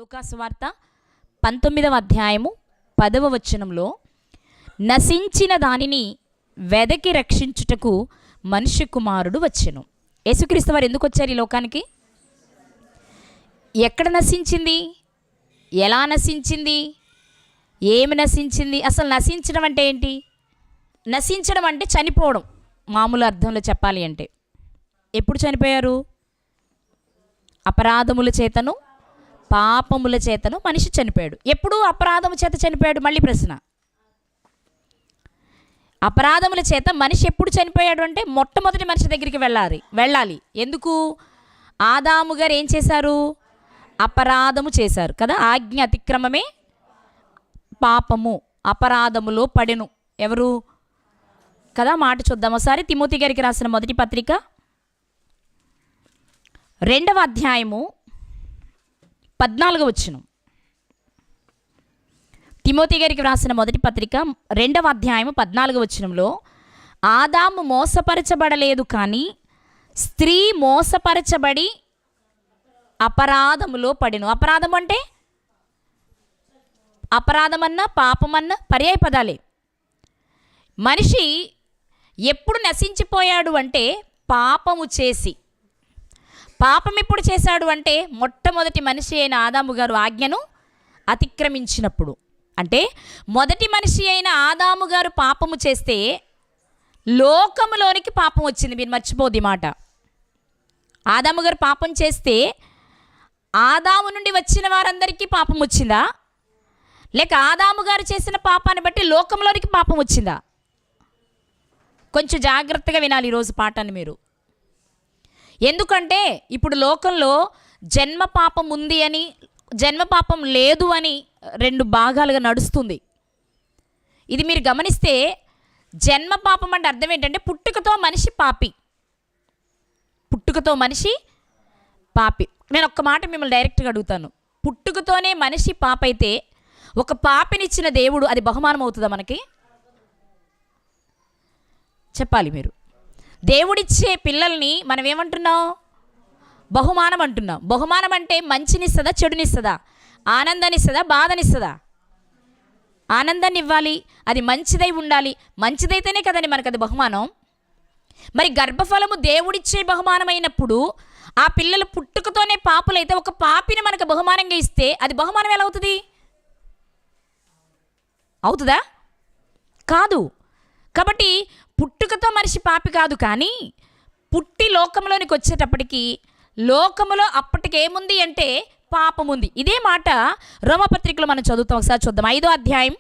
లూకాసు వార్త 19వ అధ్యాయము 10వ వచనంలో నశించిన దానిని వెదకి రక్షించుటకు మనుష్య కుమారుడు వచ్చెను. యేసుక్రీస్తు వారు ఎందుకు వచ్చారు ఈ లోకానికి? ఎక్కడ నశించింది? ఎలా నశించింది? ఏమి నశించింది? అసలు నశించడం అంటే ఏంటి? నశించడం అంటే చనిపోవడం. మామూలు అర్థంలో చెప్పాలి అంటే ఎప్పుడు చనిపోయారు? అపరాధముల చేతను పాపముల చేతను మనిషి చనిపోయాడు. ఎప్పుడు అపరాధము చేత చనిపోయాడు? మళ్ళీ ప్రశ్న. అపరాధముల చేత మనిషి ఎప్పుడు చనిపోయాడు అంటే మొట్టమొదటి మనిషి దగ్గరికి వెళ్ళాలి. ఎందుకు? ఆదాము గారు ఏం చేశారు? అపరాధము చేశారు కదా. ఆజ్ఞ అతిక్రమమే పాపము, అపరాధములో పడెను. ఎవరు కదా? మాట చూద్దాం ఒకసారి. తిమోతి గారికి రాసిన మొదటి పత్రిక 2వ అధ్యాయము 14వ వచనం. తిమోతి గారికి రాసిన మొదటి పత్రిక 2వ అధ్యాయము 14వ వచనంలో, ఆదాము మోసపరచబడలేదు కానీ స్త్రీ మోసపరచబడి అపరాధములో పడెను. అపరాధం అంటే అపరాధమన్నా పాపమన్నా పర్యాయ పదాలే. మనిషి ఎప్పుడు నశించిపోయాడు అంటే పాపము చేసి. పాపం ఎప్పుడు చేశాడు అంటే మొట్టమొదటి మనిషి అయిన ఆదాము గారు ఆజ్ఞను అతిక్రమించినప్పుడు. అంటే మొదటి మనిషి అయిన ఆదాము గారు పాపము చేస్తే లోకములోనికి పాపం వచ్చింది. మీరు మర్చిపోద్ది మాట. ఆదాము గారు పాపం చేస్తే ఆదాము నుండి వచ్చిన వారందరికీ పాపం వచ్చిందా? లేక ఆదాము గారు చేసిన పాపాన్ని బట్టి లోకంలోనికి పాపం వచ్చిందా? కొంచెం జాగ్రత్తగా వినాలి ఈరోజు పాఠాన్ని మీరు. ఎందుకంటే ఇప్పుడు లోకంలో జన్మ పాపం ఉంది అని, జన్మ పాపం లేదు అని 2 భాగాలుగా నడుస్తుంది. ఇది మీరు గమనిస్తే జన్మ పాపం అంటే అర్థం ఏంటంటే పుట్టుకతో మనిషి పాపి. పుట్టుకతో మనిషి పాపి. నేను ఒక్క మాట మిమ్మల్ని డైరెక్ట్గా అడుగుతాను. పుట్టుకతోనే మనిషి పాపైతే ఒక పాపినిచ్చిన దేవుడు అది బహుమానం అవుతుందా మనకి? చెప్పాలి మీరు. దేవుడిచ్చే పిల్లల్ని మనం ఏమంటున్నాం? బహుమానం అంటున్నాం. బహుమానం అంటే మంచినిస్తుందా చెడునిస్తుందా? ఆనందాన్నిస్తుందా బాధనిస్తుందా? ఆనందాన్ని ఇవ్వాలి. అది మంచిదై ఉండాలి. మంచిదైతేనే కదండి మనకు అది బహుమానం. మరి గర్భఫలము దేవుడిచ్చే బహుమానం అయినప్పుడు ఆ పిల్లలు పుట్టుకతోనే పాపులైతే ఒక పాపిని మనకు బహుమానంగా ఇస్తే అది బహుమానం ఎలా అవుతుంది? అవుతుందా? కాదు. కాబట్టి పుట్టుకతో మనిషి పాపి కాదు, కానీ పుట్టి లోకంలోనికి వచ్చేటప్పటికి లోకములో అప్పటికేముంది అంటే పాపం ఉంది. ఇదే మాట రోమపత్రికలో మనం చదువుతాం. ఒకసారి చూద్దాం. 5వ అధ్యాయం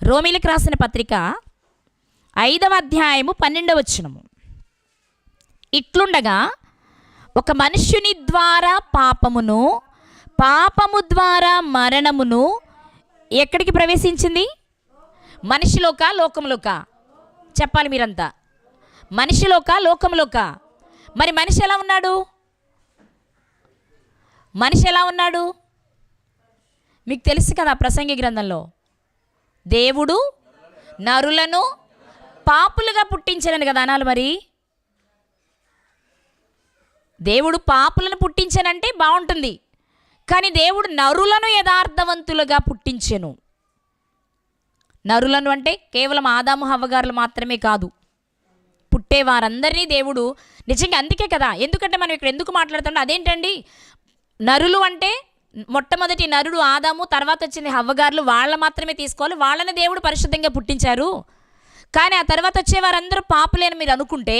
రోమీలకు రాసిన పత్రిక 5వ అధ్యాయము 12వ వచనము. ఇట్లుండగా ఒక మనుష్యుని ద్వారా పాపమును, పాపము ద్వారా మరణమును ఎక్కడికి ప్రవేశించింది? మనిషిలోక లోకంలోక? చెప్పాలి మీరంతా. మనిషిలోక లోకంలోక? మరి మనిషి ఎలా ఉన్నాడు? మనిషి ఎలా ఉన్నాడు మీకు తెలుసు కదా. ప్రసంగి గ్రంథంలో దేవుడు నరులను పాపులుగా పుట్టించానని కదా అనాలి. మరి దేవుడు పాపులను పుట్టించానంటే బాగుంటుంది, కానీ దేవుడు నరులను యథార్థవంతులుగా పుట్టించెను. నరులను అంటే కేవలం ఆదాము హవ్వగారులు మాత్రమే కాదు, పుట్టే వారందరినీ దేవుడు నిజంగా. అందుకే కదా, ఎందుకంటే మనం ఇక్కడ ఎందుకు మాట్లాడుతుంటే అదేంటండి, నరులు అంటే మొట్టమొదటి నరుడు ఆదాము, తర్వాత వచ్చింది హవ్వగారులు. వాళ్ళ మాత్రమే తీసుకోవాలి. వాళ్ళని దేవుడు పరిశుద్ధంగా పుట్టించారు. కానీ ఆ తర్వాత వచ్చేవారందరూ పాపులే అని మీరు అనుకుంటే,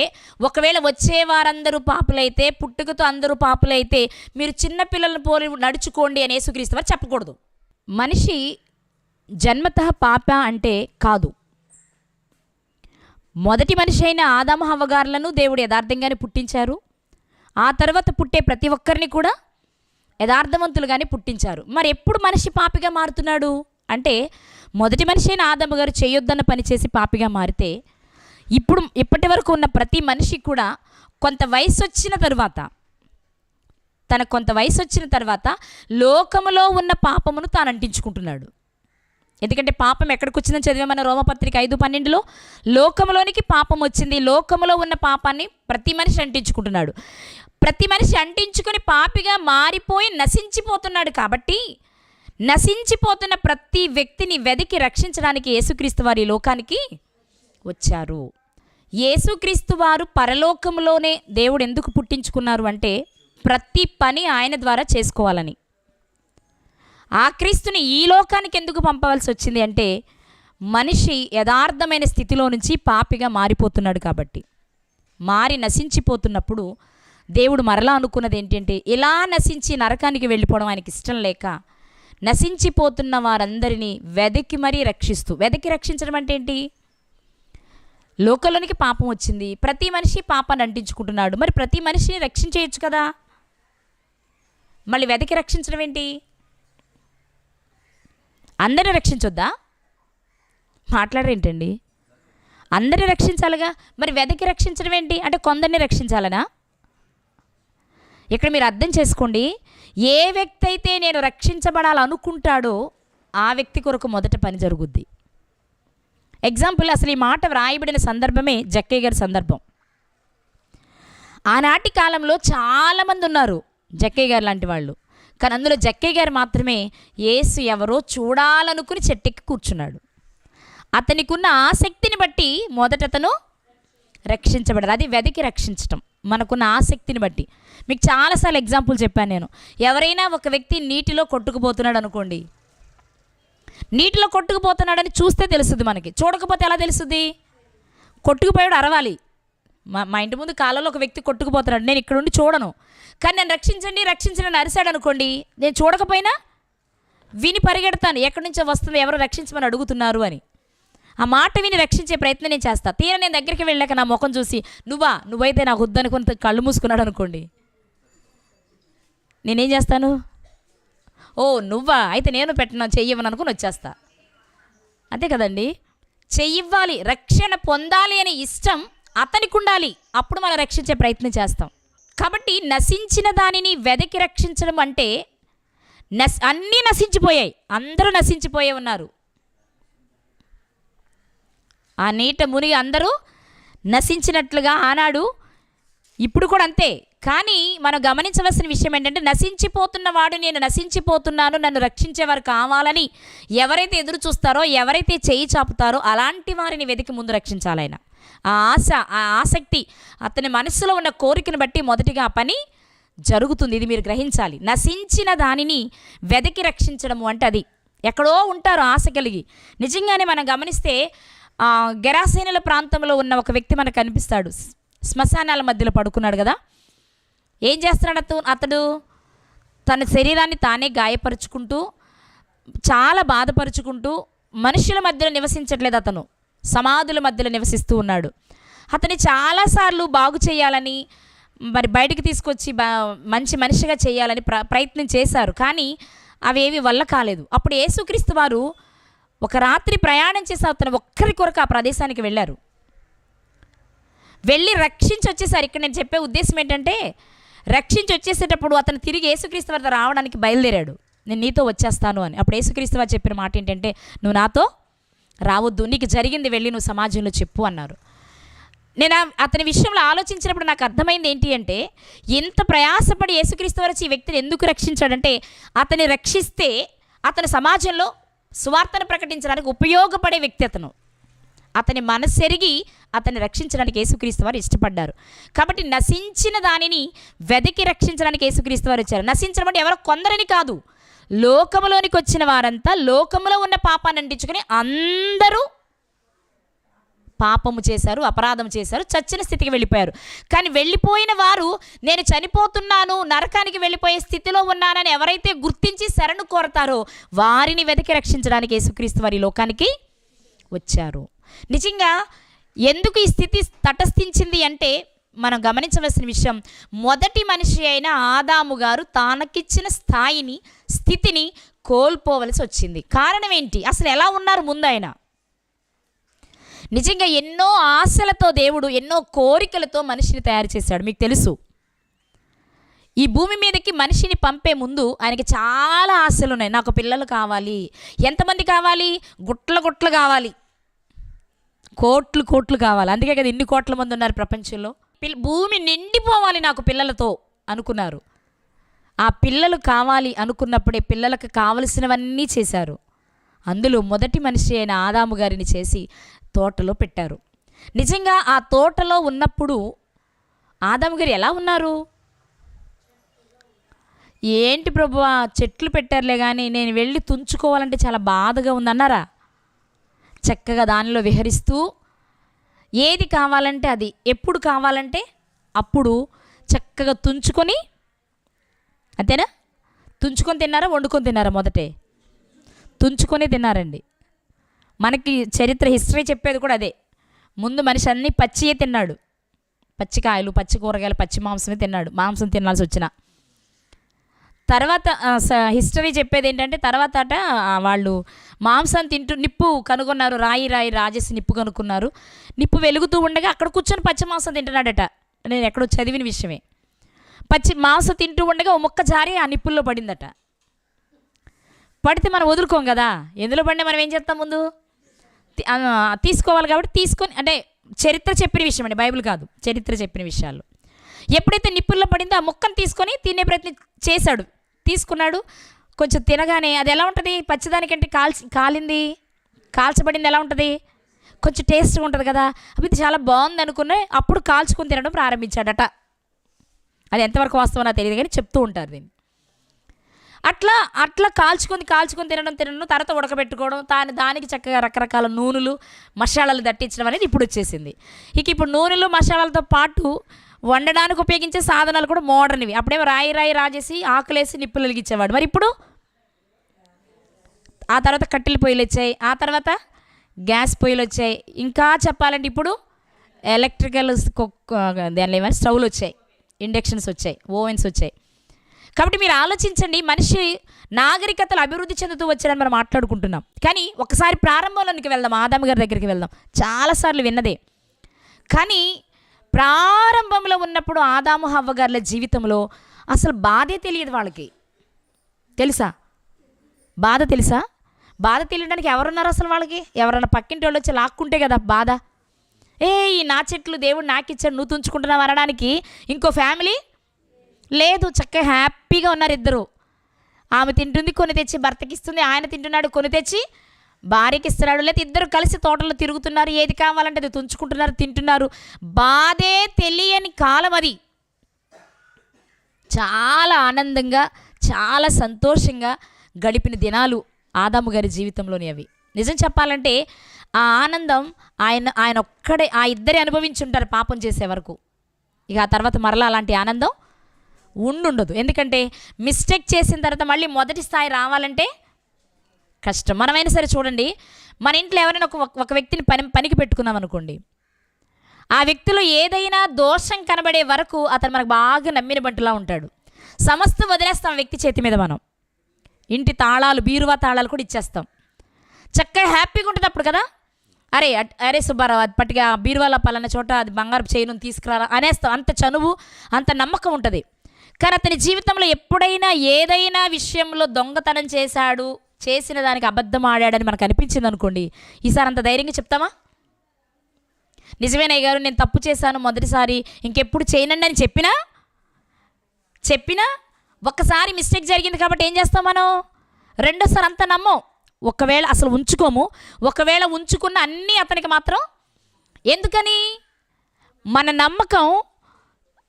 ఒకవేళ వచ్చేవారందరూ పాపులైతే, పుట్టుకతో అందరూ పాపులైతే మీరు చిన్నపిల్లలను పోలి నడుచుకోండి అని యేసుక్రీస్తు వారు చెప్పకూడదు. మనిషి జన్మతః పాప అంటే కాదు. మొదటి మనిషి అయిన ఆదాము హవ్వగారులను దేవుడు యథార్థంగానే పుట్టించారు. ఆ తర్వాత పుట్టే ప్రతి ఒక్కరిని కూడా యథార్థవంతులుగానే పుట్టించారు. మరి ఎప్పుడు మనిషి పాపిగా మారుతున్నాడు అంటే, మొదటి మనిషి అయిన ఆదాము గారు చేయొద్దన్న పని చేసి పాపిగా మారితే, ఇప్పటి వరకు ఉన్న ప్రతి మనిషి కూడా కొంత వయసు వచ్చిన తర్వాత లోకములో ఉన్న పాపమును తాను అంటించుకుంటున్నాడు. ఎందుకంటే పాపం ఎక్కడికి వచ్చిందని చదివామన్న రోమపత్రిక 5:12లో లోకంలోనికి పాపం వచ్చింది. లోకములో ఉన్న పాపాన్ని ప్రతి మనిషి అంటించుకుంటున్నాడు. ప్రతి మనిషి అంటించుకొని పాపిగా మారిపోయి నశించిపోతున్నాడు. కాబట్టి నశించిపోతున్న ప్రతి వ్యక్తిని వెదికి రక్షించడానికి యేసుక్రీస్తు వారు ఈ లోకానికి వచ్చారు. యేసుక్రీస్తు వారు పరలోకంలోనే దేవుడు ఎందుకు పుట్టించుకున్నారు అంటే ప్రతి పని ఆయన ద్వారా చేసుకోవాలని. ఆ క్రీస్తుని ఈ లోకానికి ఎందుకు పంపవలసి వచ్చింది అంటే మనిషి యథార్థమైన స్థితిలో నుంచి పాపిగా మారిపోతున్నాడు కాబట్టి. మారి నశించిపోతున్నప్పుడు దేవుడు మరలా అనుకున్నది ఏంటంటే ఇలా నశించి నరకానికి వెళ్ళిపోవడం ఆయనకి ఇష్టం లేక నశించిపోతున్న వారందరినీ వెదకి మరీ రక్షిస్తూ, వెదకి రక్షించడం అంటే ఏంటి? లోకంలోనికి పాపం వచ్చింది, ప్రతి మనిషి పాపాన్ని అంటించుకుంటున్నాడు, మరి ప్రతి మనిషిని రక్షించేయచ్చు కదా. మళ్ళీ వెదకి రక్షించడం ఏంటి? అందరిని రక్షించొద్దా? మాట్లాడరేంటండి? అందరిని రక్షించాలిగా, మరి వెదకి రక్షించడం ఏంటి? అంటే కొందరిని రక్షించాలనా? ఇక్కడ మీరు అర్థం చేసుకోండి, ఏ వ్యక్తి అయితే నేను రక్షించబడాలనుకుంటాడో ఆ వ్యక్తి కొరకు మొదట పని జరుగుద్ది. ఎగ్జాంపుల్, అసలు ఈ మాట వ్రాయబడిన సందర్భమే జక్కయ్య గారి సందర్భం. ఆనాటి కాలంలో చాలామంది ఉన్నారు జక్కయ్య గారు లాంటి వాళ్ళు, కానీ అందులో జక్కయ్య గారు మాత్రమే యేసు ఎవరో చూడాలనుకుని చెట్టెక్కి కూర్చున్నాడు. అతనికి ఉన్న ఆసక్తిని బట్టి మొదట అతను రక్షించబడారు. అది వెదకి రక్షించటం, మనకున్న ఆసక్తిని బట్టి. మీకు చాలాసార్లు ఎగ్జాంపుల్ చెప్పాను నేను. ఎవరైనా ఒక వ్యక్తి నీటిలో కొట్టుకుపోతున్నాడు అనుకోండి, నీటిలో కొట్టుకుపోతున్నాడని చూస్తే తెలుస్తుంది మనకి, చూడకపోతే ఎలా తెలుస్తుంది? కొట్టుకుపోయాడు అరవాలి. మా ఇంటి ముందు కాలంలో ఒక వ్యక్తి కొట్టుకుపోతున్నాడు, నేను ఇక్కడ ఉండి చూడను, కానీ నేను రక్షించండి రక్షించండి అరిశాడు అనుకోండి, నేను చూడకపోయినా విని పరిగెడతాను, ఎక్కడి నుంచో వస్తుంది, ఎవరు రక్షించమని అడుగుతున్నారు అని. ఆ మాట విని రక్షించే ప్రయత్నం నేను చేస్తాను. తీరా నేను దగ్గరికి వెళ్ళాక నా ముఖం చూసి నువ్వైతే నాకు వద్దనుకుని కళ్ళు మూసుకున్నాడు అనుకోండి, నేనేం చేస్తాను? ఓ నువ్వా, అయితే నేను పెట్టను, చెయ్యవని అనుకుని వచ్చేస్తా. అంతే కదండి. చెయ్యివ్వాలి, రక్షణ పొందాలి అనే ఇష్టం అతనికి ఉండాలి, అప్పుడు మనం రక్షించే ప్రయత్నం చేస్తాం. కాబట్టి నశించిన దానిని వెదకి రక్షించడం అంటే అన్నీ నశించిపోయాయి, అందరూ నశించిపోయే ఉన్నారు. ఆ నీట మునిగి అందరూ నశించినట్లుగా ఆనాడు, ఇప్పుడు కూడా అంతే. కానీ మనం గమనించవలసిన విషయం ఏంటంటే నశించిపోతున్న వాడు నేను నశించిపోతున్నాను, నన్ను రక్షించేవారు కావాలని ఎవరైతే ఎదురు చూస్తారో, ఎవరైతే చేయి చాపుతారో అలాంటి వారిని వెతికి ముందు రక్షించాలి ఆయన. ఆ ఆశ, ఆ ఆసక్తి, అతని మనసులో ఉన్న కోరికను బట్టి మొదటిగా ఆ పని జరుగుతుంది. ఇది మీరు గ్రహించాలి. నశించిన దానిని వెతికి రక్షించడము అంటే అది. ఎక్కడో ఉంటారు ఆశ కలిగి. నిజంగానే మనం గమనిస్తే గెరాసేనుల ప్రాంతంలో ఉన్న ఒక వ్యక్తి మనకు కనిపిస్తాడు. శ్మశానాల మధ్యలో పడుకున్నాడు కదా. ఏం చేస్తున్నాడు అతడు? తన శరీరాన్ని తానే గాయపరుచుకుంటూ, చాలా బాధపరుచుకుంటూ, మనుషుల మధ్యలో నివసించట్లేదు, అతను సమాధుల మధ్యలో నివసిస్తూ ఉన్నాడు. అతన్ని చాలాసార్లు బాగు చేయాలని, మరి బయటికి తీసుకొచ్చి మంచి మనిషిగా చేయాలని ప్రయత్నం చేశారు, కానీ అవేవి వల్ల కాలేదు. అప్పుడు యేసుక్రీస్తు వారు ఒక రాత్రి ప్రయాణం చేసి అతను ఒక్కరి కొరకు ఆ ప్రదేశానికి వెళ్ళారు. వెళ్ళి రక్షించి వచ్చేసారు. ఇక్కడ నేను చెప్పే ఉద్దేశం ఏంటంటే, రక్షించి వచ్చేసేటప్పుడు అతను తిరిగి యేసుక్రీస్తు వారితో రావడానికి బయలుదేరాడు, నేను నీతో వచ్చేస్తాను అని. అప్పుడు యేసుక్రీస్తు వారు చెప్పిన మాట ఏంటంటే, నువ్వు నాతో రావద్దు, నీకు జరిగింది వెళ్ళి నువ్వు సమాజంలో చెప్పు అన్నారు. నేను అతని విషయంలో ఆలోచించినప్పుడు నాకు అర్థమైంది ఏంటి అంటే, ఎంత ప్రయాసపడి యేసుక్రీస్తు వారు ఈ వ్యక్తిని ఎందుకు రక్షించాడంటే, అతన్ని రక్షిస్తే అతని సమాజంలో సువార్తను ప్రకటించడానికి ఉపయోగపడే వ్యక్తి అతను. అతని మనస్సెరిగి అతన్ని రక్షించడానికి యేసుక్రీస్తు వారు ఇష్టపడ్డారు. కాబట్టి నశించిన దానిని వెదకి రక్షించడానికి యేసుక్రీస్తు వారు వచ్చారు. నశించడం అంటే ఎవరో కొందరిని కాదు, లోకములోనికి వచ్చిన వారంతా లోకములో ఉన్న పాపాన్ని అంటించుకొని అందరూ పాపము చేశారు, అపరాధం చేశారు, చచ్చిన స్థితికి వెళ్ళిపోయారు. కానీ వెళ్ళిపోయిన వారు నేను చనిపోతున్నాను, నరకానికి వెళ్ళిపోయే స్థితిలో ఉన్నానని ఎవరైతే గుర్తించి శరణు కోరతారో వారిని వెతికి రక్షించడానికి యేసుక్రీస్తు వారి లోకానికి వచ్చారు. నిజంగా ఎందుకు ఈ స్థితి తటస్థించింది అంటే, మనం గమనించవలసిన విషయం, మొదటి మనిషి అయిన ఆదాము గారు తానకిచ్చిన స్థితిని కోల్పోవలసి వచ్చింది. కారణం ఏంటి? అసలు ఎలా ఉన్నారు ముందు ఆయన? నిజంగా ఎన్నో ఆశలతో దేవుడు, ఎన్నో కోరికలతో మనిషిని తయారు చేశాడు. మీకు తెలుసు, ఈ భూమి మీదకి మనిషిని పంపే ముందు ఆయనకి చాలా ఆశలు ఉన్నాయి. నాకు పిల్లలు కావాలి. ఎంతమంది కావాలి? గుట్ల కావాలి, కోట్లు కావాలి. అందుకే కదా ఇన్ని కోట్ల మంది ఉన్నారు ప్రపంచంలో. భూమి నిండిపోవాలి నాకు పిల్లలతో అనుకున్నారు. ఆ పిల్లలు కావాలి అనుకున్నప్పుడే పిల్లలకు కావలసినవన్నీ చేశారు. అందులో మొదటి మనిషి అయిన ఆదాము గారిని చేసి తోటలో పెట్టారు. నిజంగా ఆ తోటలో ఉన్నప్పుడు ఆదాము గారు ఎలా ఉన్నారు? ఏంటి ప్రభువా చెట్లు పెట్టారులే కానీ నేను వెళ్ళి తుంచుకోవాలంటే చాలా బాధగా ఉందన్నారా? చక్కగా దానిలో విహరిస్తూ ఏది కావాలంటే అది, ఎప్పుడు కావాలంటే అప్పుడు చక్కగా తుంచుకొని, అంతేనా? తుంచుకొని తిన్నారా, వండుకొని తిన్నారా? మొదటే తుంచుకొని తిన్నారండి. మనకి చరిత్ర హిస్టరీ చెప్పేది కూడా అదే. ముందు మనిషి అన్నీ పచ్చియే తిన్నాడు, పచ్చికాయలు, పచ్చి కూరగాయలు, పచ్చి మాంసమే తిన్నాడు, మాంసం తినాల్సి వచ్చిన తర్వాత హిస్టరీ చెప్పేది ఏంటంటే తర్వాత వాళ్ళు మాంసం తింటూ నిప్పు కనుగొన్నారు. రాయి రాజేసి నిప్పు కనుక్కున్నారు. నిప్పు వెలుగుతూ ఉండగా అక్కడ కూర్చొని పచ్చి మాంసం తింటున్నాడట. నేను ఎక్కడో చదివిన విషయమే. పచ్చి మాంసం తింటూ ఉండగా ఓ మొక్క జారి ఆ నిప్పుల్లో పడిందట. పడితే మనం వదులుకోం కదా, ఎందులో పడినా మనం ఏం చేస్తాం? ముందు తీసుకోవాలి కాబట్టి తీసుకొని, అంటే చరిత్ర చెప్పిన విషయం అండి, బైబిల్ కాదు, చరిత్ర చెప్పిన విషయాలు. ఎప్పుడైతే నిప్పుల్లో పడిందో ఆ మొక్కను తీసుకొని తినే ప్రయత్నం చేశాడు, తీసుకున్నాడు. కొంచెం తినగానే అది ఎలా ఉంటుంది? పచ్చిదానికంటే కాల్చబడింది ఎలా ఉంటుంది? కొంచెం టేస్ట్గా ఉంటుంది కదా. అవి ఇది చాలా బాగుంది అనుకుని అప్పుడు కాల్చుకొని తినడం ప్రారంభించాడట. అది ఎంతవరకు వాస్తవం నాకు తెలియదు కానీ చెప్తూ ఉంటారు దీన్ని. అట్లా కాల్చుకొని తినడం తర్వాత ఉడకబెట్టుకోవడం, దానికి చక్కగా రకరకాల నూనెలు మసాలాలు దట్టించడం అనేది ఇప్పుడు వచ్చేసింది. ఇప్పుడు నూనెలు మసాలాలతో పాటు వండడానికి ఉపయోగించే సాధనాలు కూడా మోడర్న్వి. అప్పుడేమో రాయి రాజేసి ఆకులేసి నిప్పులు వెలిగించేవాడు. మరి ఇప్పుడు ఆ తర్వాత కట్టెల పొయ్యిలు వచ్చాయి, ఆ తర్వాత గ్యాస్ పొయ్యిలు వచ్చాయి, ఇంకా చెప్పాలంటే ఇప్పుడు ఎలక్ట్రికల్ దానిలో ఏమైనా స్టవ్లు వచ్చాయి, ఇండక్షన్స్ వచ్చాయి, ఓవెన్స్ వచ్చాయి. కాబట్టి మీరు ఆలోచించండి, మనిషి నాగరికతలు అభివృద్ధి చెందుతూ వచ్చారని మనం మాట్లాడుకుంటున్నాం. కానీ ఒకసారి ప్రారంభంలోనికి వెళ్దాం, ఆదాము గారి దగ్గరికి వెళ్దాం. చాలాసార్లు విన్నదే, కానీ ప్రారంభంలో ఉన్నప్పుడు ఆదాము హవ్వ గారుల జీవితంలో అసలు బాధే తెలియదు వాళ్ళకి. తెలుసా? బాధ తెలియడానికి ఎవరున్నారు అసలు వాళ్ళకి? ఎవరన్నా పక్కింటి వాళ్ళు వచ్చి లాక్కుంటే కదా బాధ. ఈ నా చెట్లు దేవుడు నాకు ఇచ్చాడు, నువ్వు తుంచుకుంటున్నావు అనడానికి ఇంకో ఫ్యామిలీ లేదు. చక్కగా హ్యాపీగా ఉన్నారు ఇద్దరు. ఆమె తింటుంది, కొని తెచ్చి భర్తకి ఇస్తుంది, ఆయన తింటున్నాడు, కొని తెచ్చి భార్యకి ఇస్తున్నాడు. లేదా ఇద్దరు కలిసి తోటలో తిరుగుతున్నారు, ఏది కావాలంటే అది తుంచుకుంటున్నారు, తింటున్నారు. బాధే తెలియని కాలం అది. చాలా ఆనందంగా, చాలా సంతోషంగా గడిపిన దినాలు ఆదాము గారి జీవితంలోని అవి. నిజం చెప్పాలంటే ఆ ఆనందం ఆయన ఒక్కడే, ఆ ఇద్దరే అనుభవించుంటారు పాపం చేసే వరకు. ఇక ఆ తర్వాత మరలా అలాంటి ఆనందం ఉండదు. ఎందుకంటే మిస్టేక్ చేసిన తర్వాత మళ్ళీ మొదటి స్థాయి రావాలంటే కష్టం. మనమైనా సరే చూడండి, మన ఇంట్లో ఎవరైనా ఒక వ్యక్తిని పనికి పెట్టుకున్నాం అనుకోండి, ఆ వ్యక్తిలో ఏదైనా దోషం కనబడే వరకు అతను మనకు బాగా నమ్మిన బంటులా ఉంటాడు. సమస్తం వదిలేస్తాం వ్యక్తి చేతి మీద. మనం ఇంటి తాళాలు, బీరువా తాళాలు కూడా ఇచ్చేస్తాం. చక్కగా హ్యాపీగా ఉంటుంది అప్పుడు కదా. అరే సుబ్బారావు అది పట్టిగా బీరువాల పలానా చోట అది బంగారు చైను తీసుకురారా అనేస్తాం. అంత చనువు, అంత నమ్మకం ఉంటుంది. కానీ అతని జీవితంలో ఎప్పుడైనా ఏదైనా విషయంలో దొంగతనం చేసిన దానికి అబద్ధం ఆడాడని మనకు అనిపించింది అనుకోండి, ఈసారి అంత ధైర్యంగా చెప్తామా? నిజమేనయ్య గారు నేను తప్పు చేశాను మొదటిసారి, ఇంకెప్పుడు చేయనండి అని చెప్పినా ఒక్కసారి మిస్టేక్ జరిగింది కాబట్టి ఏం చేస్తాం మనం? రెండోసారి అంత నమ్మం. ఒకవేళ అసలు ఉంచుకోము. ఒకవేళ ఉంచుకున్న అన్నీ అతనికి మాత్రం. ఎందుకని? మన నమ్మకం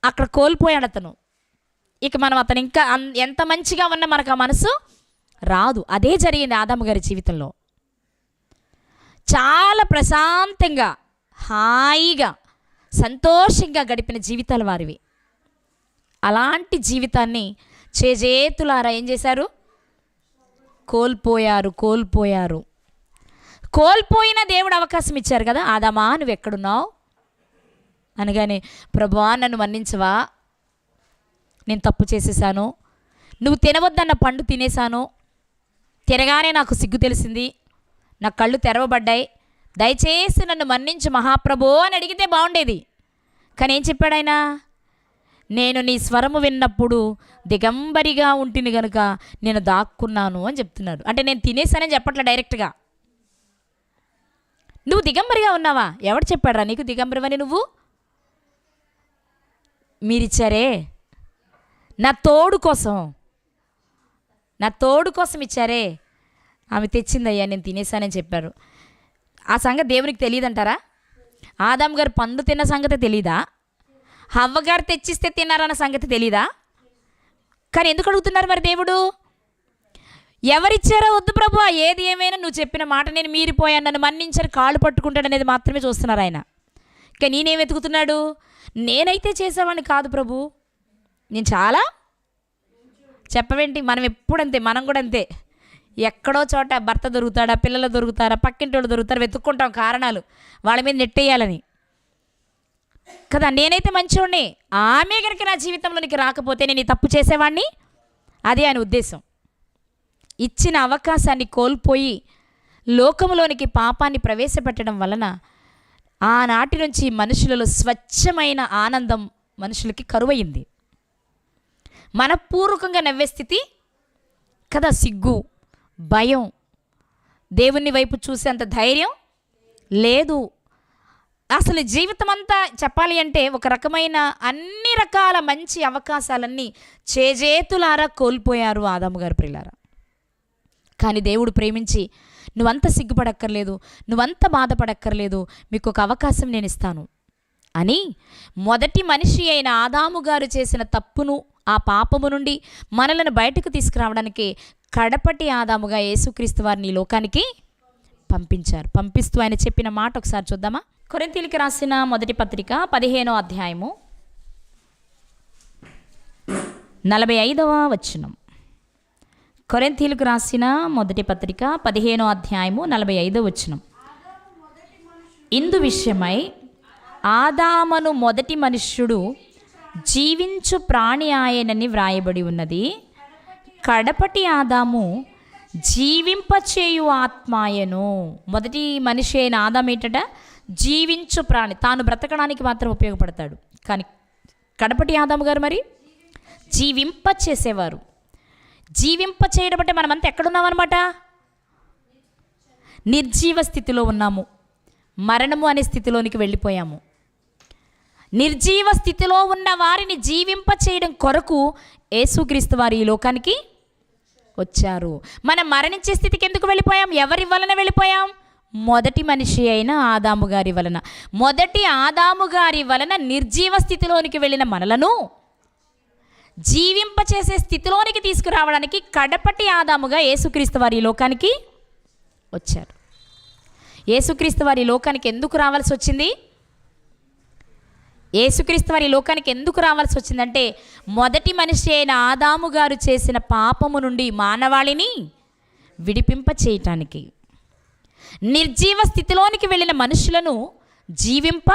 అక్కడ కోల్పోయాడు అతను. ఇక మనం అతను ఇంకా ఎంత మంచిగా ఉన్నా మనకు ఆ మనసు రాదు. అదే జరిగింది ఆదాము గారి జీవితంలో. చాలా ప్రశాంతంగా, హాయిగా, సంతోషంగా గడిపిన జీవితాలు వారివి. అలాంటి జీవితాన్ని చేజేతులారా ఏం చేశారు? కోల్పోయారు. కోల్పోయిన దేవుడు అవకాశం ఇచ్చారు కదా. ఆదామా నువ్వు ఎక్కడున్నావు అనగానే, ప్రభువా నన్ను మన్నించవా, నేను తప్పు చేసేసాను, నువ్వు తినవద్దన్న పండు తినేశాను, తినగానే నాకు సిగ్గు తెలిసింది, నా కళ్ళు తెరవబడ్డాయి, దయచేసి నన్ను మన్నించు మహాప్రభో అని అడిగితే బాగుండేది. కానీ ఏం చెప్పాడు ఆయన? నేను నీ స్వరము విన్నప్పుడు దిగంబరిగా ఉంటుంది కనుక నేను దాక్కున్నాను అని చెప్తున్నాడు. అంటే నేను తినేసానని చెప్పట్లే డైరెక్ట్గా. నువ్వు దిగంబరిగా ఉన్నావా? ఎవడు చెప్పాడురా నీకు దిగంబరివని? నువ్వు మీరిచ్చారే, నా తోడు కోసం ఇచ్చారే, ఆమె తెచ్చిందయ్యా, నేను తినేసానని చెప్పారు. ఆ సంగతి దేవునికి తెలియదంటారా? ఆదాం గారు పండు తిన్న సంగతి తెలీదా? హవ్వగారు తెచ్చిస్తే తిన్నారన్న సంగతి తెలీదా? కానీ ఎందుకు అడుగుతున్నారు మరి దేవుడు? ఎవరిచ్చారో వద్దు ప్రభు, ఏది ఏమైనా నువ్వు చెప్పిన మాట నేను మీరిపోయాను, నన్ను మన్నించారు, కాళ్ళు పట్టుకుంటాడు అనేది మాత్రమే చూస్తున్నారు ఆయన. కానీ నేనేం వెతుకుతున్నాడు? నేనైతే చేసేవాడిని కాదు ప్రభు, నేను చాలా చెప్పవేంటి, మనం ఎప్పుడంతే, మనం కూడా అంతే. ఎక్కడో చోట భర్త దొరుకుతాడా, పిల్లలు దొరుకుతారా, పక్కింటి వాళ్ళు దొరుకుతారా, వెతుక్కుంటాం కారణాలు వాళ్ళ మీద నెట్టేయాలని కదా. నేనైతే మంచివాడిని, ఆమె కనుక నా జీవితంలోనికి రాకపోతే నేను ఈ తప్పు చేసేవాడిని. అదే ఆయన ఉద్దేశం. ఇచ్చిన అవకాశాన్ని కోల్పోయి లోకంలోనికి పాపాన్ని ప్రవేశపెట్టడం వలన ఆనాటి నుంచి మనుషులలో స్వచ్ఛమైన ఆనందం మనుషులకి కరువయింది. మనపూర్వకంగా నవ్వే స్థితి కదా, సిగ్గు, భయం, దేవుని వైపు చూసేంత ధైర్యం లేదు. అసలు జీవితం అంతా చెప్పాలి అంటే ఒక రకమైన అన్ని రకాల మంచి అవకాశాలన్నీ చేజేతులారా కోల్పోయారు ఆదాము గారు ప్రియులారా. కానీ దేవుడు ప్రేమించి, నువ్వంత సిగ్గుపడక్కర్లేదు, నువ్వంత బాధపడక్కర్లేదు, మీకు ఒక అవకాశం నేను ఇస్తాను అని మొదటి మనిషి అయిన ఆదాము గారు చేసిన తప్పును, ఆ పాపము నుండి మనలను బయటకు తీసుకురావడానికి కడపటి ఆదాముగా యేసుక్రీస్తు వారిని ఈ లోకానికి పంపించారు. పంపిస్తూ ఆయన చెప్పిన మాట ఒకసారి చూద్దామా? కొరింథీయులకు రాసిన మొదటి పత్రిక 15వ అధ్యాయము 45వ వచనం. కొరింథీయులకు రాసిన మొదటి పత్రిక 15వ అధ్యాయము 45వ వచనం. ఇందు విషయమై ఆదామును మొదటి మనుష్యుడు జీవించు ప్రాణి ఆయనని వ్రాయబడి ఉన్నది. కడపటి ఆదాము జీవింపచేయు ఆత్మాయను. మొదటి మనిషి అయిన ఆదాము ఏంటట? జీవించు ప్రాణి, తాను బ్రతకడానికి మాత్రం ఉపయోగపడతాడు. కానీ కడపటి ఆదాము గారు మరి జీవింప చేసేవారు. జీవింప చేయడం అంటే మనమంతా ఎక్కడున్నామన్నమాట? నిర్జీవ స్థితిలో ఉన్నాము, మరణము అనే స్థితిలోనికి వెళ్ళిపోయాము. నిర్జీవ స్థితిలో ఉన్న వారిని జీవింప చేయడం కొరకు యేసుక్రీస్తు వారు ఈ లోకానికి వచ్చారు. మనం మరణించే స్థితికి ఎందుకు వెళ్ళిపోయాం? ఎవరి వలన వెళ్ళిపోయాం? మొదటి మనిషి అయిన ఆదాము గారి వలన. మొదటి ఆదాము గారి వలన నిర్జీవ స్థితిలోనికి వెళ్ళిన మనలను జీవింపచేసే స్థితిలోనికి తీసుకురావడానికి కడపటి ఆదాముగా యేసుక్రీస్తు వారి లోకానికి వచ్చారు. యేసుక్రీస్తు వారి లోకానికి ఎందుకు రావాల్సి వచ్చింది? యేసుక్రీస్తు వారి లోకానికి ఎందుకు రావాల్సి వచ్చిందంటే మొదటి మనిషి అయిన ఆదాము గారు చేసిన పాపము నుండి మానవాళిని విడిపింప చేయటానికి, నిర్జీవ స్థితిలోనికి వెళ్ళిన మనుషులను జీవింప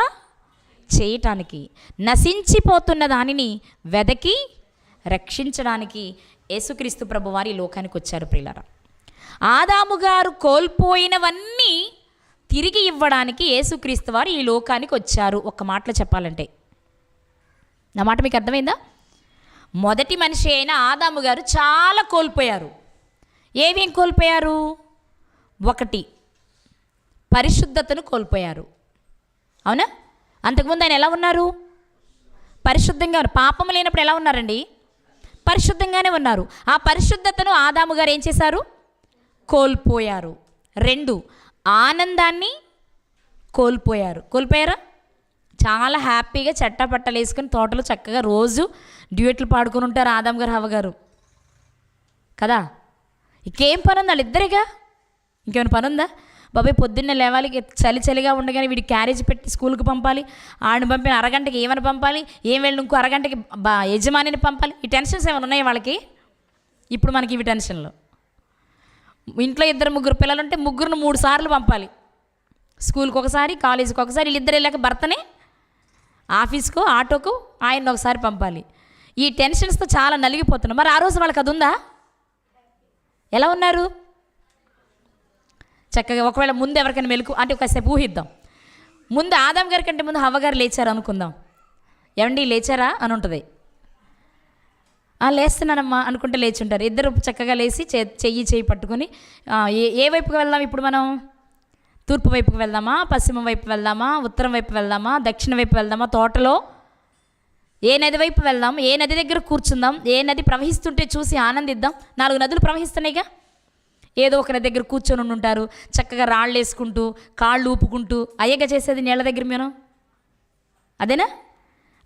చేయటానికి, నశించిపోతున్న దానిని వెదకి రక్షించడానికి యేసుక్రీస్తు ప్రభు వారి లోకానికి వచ్చారు ప్రియులారా. ఆదాము గారు కోల్పోయినవన్నీ తిరిగి ఇవ్వడానికి యేసుక్రీస్తు వారు ఈ లోకానికి వచ్చారు. ఒక్క మాటలో చెప్పాలంటే, నా మాట మీకు అర్థమైందా? మొదటి మనిషి అయిన ఆదాము గారు చాలా కోల్పోయారు. ఏమేం కోల్పోయారు? ఒకటి, పరిశుద్ధతను కోల్పోయారు. అవునా? అంతకుముందు ఆయన ఎలా ఉన్నారు? పరిశుద్ధంగా ఉన్నారు. పాపం లేనప్పుడు ఎలా ఉన్నారండి? పరిశుద్ధంగానే ఉన్నారు. ఆ పరిశుద్ధతను ఆదాము గారు ఏం చేశారు? కోల్పోయారు. రెండు, ఆనందాన్ని కోల్పోయారు. కోల్పోయారా? చాలా హ్యాపీగా చట్టపట్టలు వేసుకుని తోటలో చక్కగా రోజు డ్యూయట్లు పాడుకొని ఉంటారు ఆదాము గారు, హవ్వ గారు కదా. ఇంకేం పని ఉంది? వాళ్ళిద్దరేగా, ఇంకేమైనా పని ఉందా? బాబాయ్ పొద్దున్నే లేవాలి, చలిగా ఉండగానే వీడి క్యారేజ్ పెట్టి స్కూల్కి పంపాలి, ఆడిని పంపిన అరగంటకి ఏమైనా పంపాలి, ఏం వెళ్ళి ఇంకో అరగంటకి యజమానిని పంపాలి. ఈ టెన్షన్స్ ఏమైనా ఉన్నాయి వాళ్ళకి? ఇప్పుడు మనకి ఇవి టెన్షన్లు. ఇంట్లో 2-3 పిల్లలు ఉంటే ముగ్గురును 3 సార్లు పంపాలి. స్కూల్కి ఒకసారి, కాలేజీకి ఒకసారి, వీళ్ళిద్దరు వెళ్ళాక భర్తనే ఆఫీస్కో ఆటోకు ఆయన ఒకసారి పంపాలి. ఈ టెన్షన్స్తో చాలా నలిగిపోతున్నాం. మరి ఆ రోజు వాళ్ళకి అది ఉందా? ఎలా ఉన్నారు? చక్కగా ఒకవేళ ముందు ఎవరికైనా మెలకు అంటే ఒకసేపు ఊహిద్దాం. ముందు ఆదాం గారి కంటే ముందు హవ్వ గారు లేచారు అనుకుందాం. ఏమండి లేచారా అని ఉంటుంది. లేస్తున్నానమ్మా అనుకుంటే లేచి ఉంటారు. ఇద్దరు చక్కగా లేచి చెయ్యి పట్టుకొని ఏ వైపుకి వెళ్దాం ఇప్పుడు మనం? తూర్పు వైపుకి వెళ్దామా, పశ్చిమ వైపు వెళ్దామా, ఉత్తరం వైపు వెళ్దామా, దక్షిణ వైపు వెళ్దామా? తోటలో ఏ నది వైపు వెళ్దాం, ఏ నది దగ్గర కూర్చుందాం, ఏ నది ప్రవహిస్తుంటే చూసి ఆనందిద్దాం. 4 నదులు ప్రవహిస్తున్నాయిగా. ఏదో ఒక నది దగ్గర కూర్చొని ఉంటారు, చక్కగా రాళ్ళు వేసుకుంటూ కాళ్ళు ఊపుకుంటూ. అయ్యగా చేసేది నీళ్ళ దగ్గర మనం అదేనా?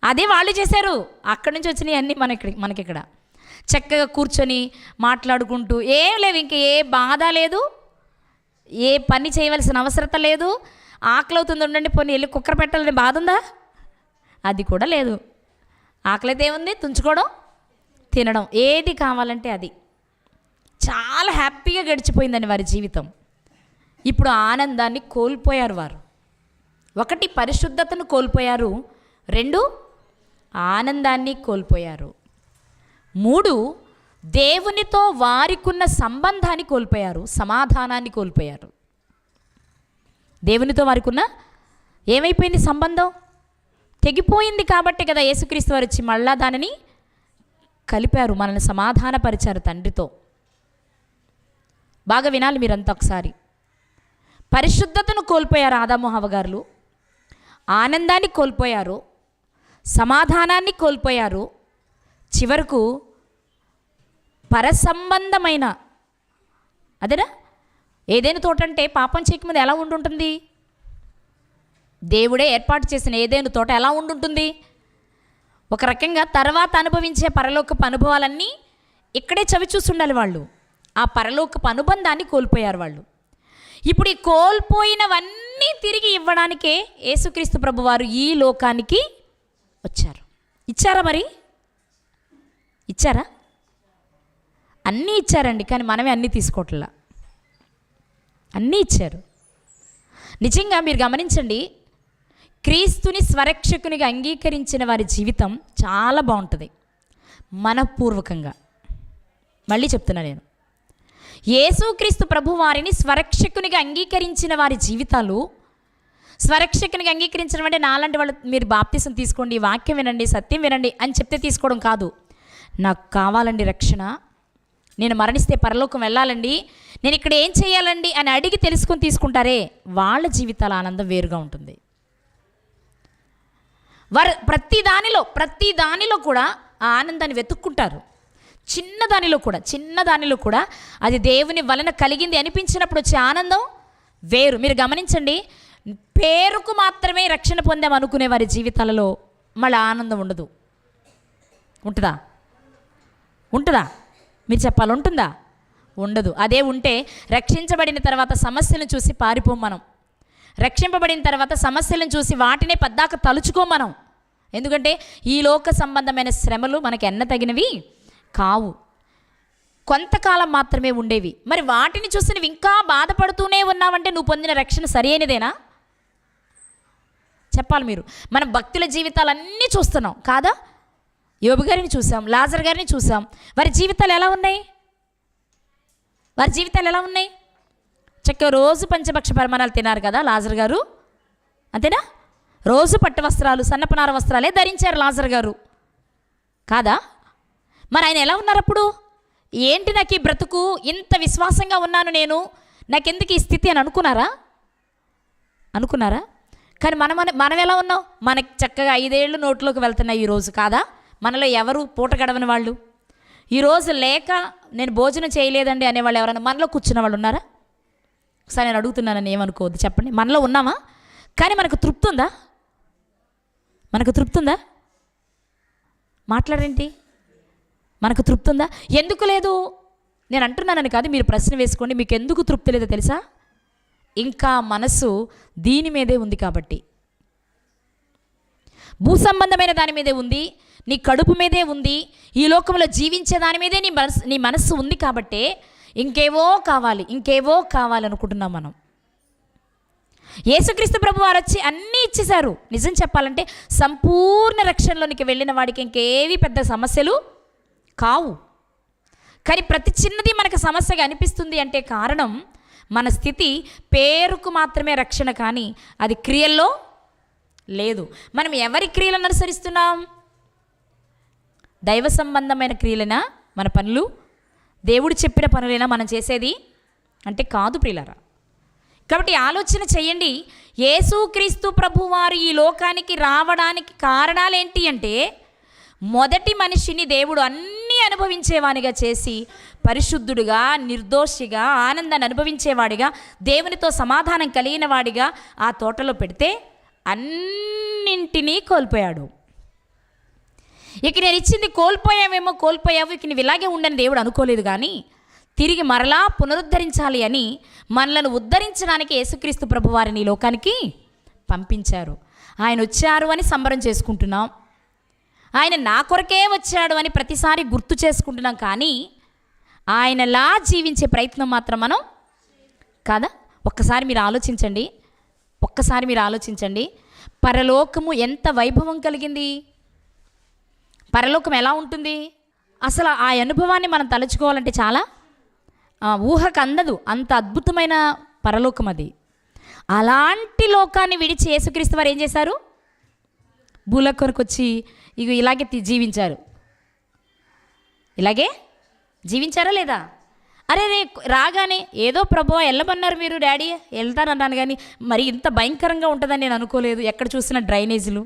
అదే వాళ్ళు చేశారు. అక్కడి నుంచి వచ్చినాయి అన్నీ మనకిక్కడ చక్కగా కూర్చొని మాట్లాడుకుంటూ. ఏం లేవు, ఇంక ఏ బాధ లేదు, ఏ పని చేయవలసిన అవసరత లేదు. ఆకలి అవుతుంది, ఉండండి పోనీ వెళ్ళి కుక్కర పెట్టాలని బాధ ఉందా? అది కూడా లేదు. ఆకలితే ఏముంది, తుంచుకోవడం, తినడం, ఏది కావాలంటే అది. చాలా హ్యాపీగా గడిచిపోయిందని వారి జీవితం. ఇప్పుడు ఆనందాన్ని కోల్పోయారు వారు. 1 పరిశుద్ధతను కోల్పోయారు, 2 ఆనందాన్ని కోల్పోయారు, 3 దేవునితో వారికున్న సంబంధాన్ని కోల్పోయారు, సమాధానాన్ని కోల్పోయారు. దేవునితో వారికున్న ఏమైపోయింది? సంబంధం తెగిపోయింది. కాబట్టి కదా యేసుక్రీస్తు వారు వచ్చి మళ్ళా దానిని కలిపారు, మనల్ని సమాధానపరిచారు తండ్రితో. బాగా వినాలి మీరంతా ఒకసారి. పరిశుద్ధతను కోల్పోయారు ఆదాము హవ్వగారులు, ఆనందాన్ని కోల్పోయారు, సమాధానాన్ని కోల్పోయారు, చివరకు పరసంబంధమైన అదేనా ఏదైనా తోట అంటే పాపం చేయకముందు ఎలా ఉండుంటుంది? దేవుడే ఏర్పాటు చేసిన ఏదైనా తోట ఎలా ఉండుంటుంది? ఒక రకంగా తర్వాత అనుభవించే పరలోకపు అనుభవాలన్నీ ఇక్కడే చవి చూస్తుండాలి వాళ్ళు. ఆ పరలోకపు అనుబంధాన్ని కోల్పోయారు వాళ్ళు. ఇప్పుడు ఈ కోల్పోయినవన్నీ తిరిగి ఇవ్వడానికే యేసుక్రీస్తు ప్రభువారు ఈ లోకానికి వచ్చారు. ఇచ్చారా? మరి ఇచ్చారా? అన్నీ ఇచ్చారండి, కానీ మనమే అన్నీ తీసుకోవట్లా. అన్నీ ఇచ్చారు. నిజంగా మీరు గమనించండి, క్రీస్తుని స్వరక్షకునిగా అంగీకరించిన వారి జీవితం చాలా బాగుంటుంది మనపూర్వకంగా. మళ్ళీ చెప్తున్నా నేను, యేసుక్రీస్తు ప్రభు వారిని స్వరక్షకునిగా అంగీకరించిన వారి జీవితాలు, స్వరక్షకునిగా అంగీకరించడం అంటే నాలాంటి వాళ్ళు మీరు బాప్తిసం తీసుకోండి, వాక్యం వినండి, సత్యం వినండి అని చెప్తే తీసుకోవడం కాదు. నాకు కావాలండి రక్షణ, నేను మరణిస్తే పరలోకం వెళ్ళాలండి, నేను ఇక్కడ ఏం చేయాలండి అని అడిగి తెలుసుకొని తీసుకుంటారే, వాళ్ళ జీవితాల ఆనందం వేరుగా ఉంటుంది. వారు ప్రతి దానిలో కూడా ఆ ఆనందాన్ని వెతుక్కుంటారు. చిన్నదానిలో కూడా అది దేవుని వలన కలిగింది అనిపించినప్పుడు వచ్చే ఆనందం వేరు. మీరు గమనించండి, పేరుకు మాత్రమే రక్షణ పొందాం అనుకునే వారి జీవితాలలో మళ్ళీ ఆనందం ఉండదు. ఉంటుందా? మీరు చెప్పాలి, ఉంటుందా? ఉండదు. అదే ఉంటే రక్షించబడిన తర్వాత సమస్యలను చూసి పారిపోం మనం. రక్షింపబడిన తర్వాత సమస్యలను చూసి వాటినే పద్దాక తలుచుకోం మనం. ఎందుకంటే ఈ లోక సంబంధమైన శ్రమలు మనకి ఎన్న తగినవి కావు, కొంతకాలం మాత్రమే ఉండేవి. మరి వాటిని చూసి నువ్వు ఇంకా బాధపడుతూనే ఉన్నావంటే నువ్వు పొందిన రక్షణ సరైనదేనా? చెప్పాలి మీరు. మనం భక్తుల జీవితాలన్నీ చూస్తున్నాం కాదా? యోబు గారిని చూసాం, లాజర్ గారిని చూసాం. వారి జీవితాలు ఎలా ఉన్నాయి? చక్కగా రోజు పంచభక్ష పరిమాణాలు తిన్నారు కదా లాజర్ గారు, అంతేనా? రోజు పట్టు వస్త్రాలు, సన్నపనార వస్త్రాలే ధరించారు లాజర్ గారు కాదా? మరి ఆయన ఎలా ఉన్నారు అప్పుడు? ఏంటి నాకు ఈ బ్రతుకు, ఇంత విశ్వాసంగా ఉన్నాను నేను, నాకెందుకు ఈ స్థితి అని అనుకున్నారా? కానీ మనం ఎలా ఉన్నాం? మనకి చక్కగా 5 ఏళ్ళు నోట్లోకి వెళ్తున్నాయి ఈరోజు కాదా? మనలో ఎవరు పూట గడవని వాళ్ళు, ఈరోజు లేక నేను భోజనం చేయలేదండి అనేవాళ్ళు ఎవరైనా మనలో కూర్చున్న వాళ్ళు ఉన్నారా? ఒకసారి నేను అడుగుతున్నానని ఏమనుకోవద్దు, చెప్పండి. మనలో ఉన్నామా? కానీ మనకు తృప్తి ఉందా? మాట్లాడేంటి? మనకు తృప్తి ఉందా? ఎందుకు లేదు? నేను అంటున్నానని కాదు, మీరు ప్రశ్న వేసుకోండి. మీకు ఎందుకు తృప్తి లేదో తెలుసా? ఇంకా మనసు దీని మీదే ఉంది కాబట్టి, భూ సంబంధమైన దాని మీదే ఉంది, నీ కడుపు మీదే ఉంది, ఈ లోకంలో జీవించే దాని మీదే నీ మనస్సు ఉంది. కాబట్టి ఇంకేవో కావాలి అనుకుంటున్నాం మనం. యేసుక్రీస్తు ప్రభు వారు వచ్చి అన్నీ ఇచ్చేశారు. నిజం చెప్పాలంటే సంపూర్ణ రక్షణలోనికి వెళ్ళిన వాడికి ఇంకేవి పెద్ద సమస్యలు కావు. కానీ ప్రతి చిన్నది మనకు సమస్యగా అనిపిస్తుంది అంటే కారణం మన స్థితి పేరుకు మాత్రమే రక్షణ, కానీ అది క్రియల్లో లేదు. మనం ఎవరి క్రియలను అనుసరిస్తున్నాం? దైవ సంబంధమైన క్రియలైనా మన పనులు, దేవుడు చెప్పిన పనులైనా మనం చేసేది అంటే కాదు ప్రియులారా. కాబట్టి ఆలోచన చేయండి, యేసుక్రీస్తు ప్రభువారు ఈ లోకానికి రావడానికి కారణాలు ఏంటి అంటే మొదటి మనిషిని దేవుడు అన్నీ అనుభవించేవానిగా చేసి పరిశుద్ధుడిగా, నిర్దోషిగా, ఆనందాన్ని అనుభవించేవాడిగా, దేవునితో సమాధానం కలిగిన వాడిగా ఆ తోటలో పెడితే అన్నింటినీ కోల్పోయాడు. ఇక నేను ఇచ్చింది కోల్పోయావు, ఇక నువ్వు ఇలాగే ఉండని దేవుడు అనుకోలేదు. కానీ తిరిగి మరలా పునరుద్ధరించాలి అని మనలను ఉద్ధరించడానికి యేసుక్రీస్తు ప్రభువారిని ఈ లోకానికి పంపించారు. ఆయన వచ్చారు అని సంబరం చేసుకుంటున్నాం, ఆయన నా కొరకే వచ్చాడు అని ప్రతిసారి గుర్తు చేసుకుంటున్నాం. కానీ ఆయనలా జీవించే ప్రయత్నం మాత్రం మనం కాదా? ఒక్కసారి మీరు ఆలోచించండి. పరలోకము ఎంత వైభవం కలిగింది, పరలోకం ఎలా ఉంటుంది అసలు? ఆ అనుభవాన్ని మనం తలుచుకోవాలంటే చాలా ఊహకు అందదు, అంత అద్భుతమైన పరలోకం అది. అలాంటి లోకాన్ని విడిచి యేసుక్రీస్తు వారు ఏం చేశారు? భూలోకానికి వచ్చి ఇలాగే జీవించారా లేదా? అరే రాగానే ఏదో ప్రభువా వెళ్ళమన్నారు మీరు డాడీ, వెళ్తానన్నాను, కానీ మరి ఇంత భయంకరంగా ఉంటుందని నేను అనుకోలేదు. ఎక్కడ చూసిన డ్రైనేజీలు,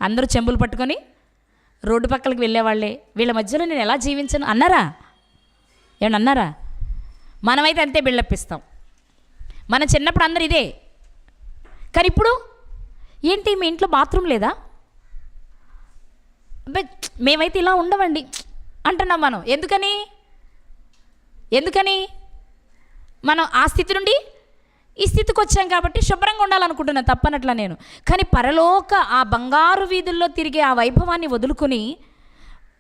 అందరూ చెంబులు పట్టుకొని రోడ్డు పక్కలకు వెళ్ళేవాళ్ళే. వీళ్ళ మధ్యలో నేను ఎలా జీవించను అన్నారా? ఏమన్నా అన్నారా? మనమైతే అంతే బిల్డప్పిస్తాం. మన చిన్నప్పుడు అందరు ఇదే. కానీ ఇప్పుడు ఏంటి, మీ ఇంట్లో బాత్రూమ్ లేదా? మేమైతే ఇలా ఉండవండి అంటున్నాం మనం. ఎందుకని మనం ఆ స్థితి నుండి ఈ స్థితికి వచ్చాం కాబట్టి శుభ్రంగా ఉండాలనుకుంటున్నాను, తప్పనట్లా నేను. కానీ పరలోక ఆ బంగారు వీధుల్లో తిరిగే ఆ వైభవాన్ని వదులుకొని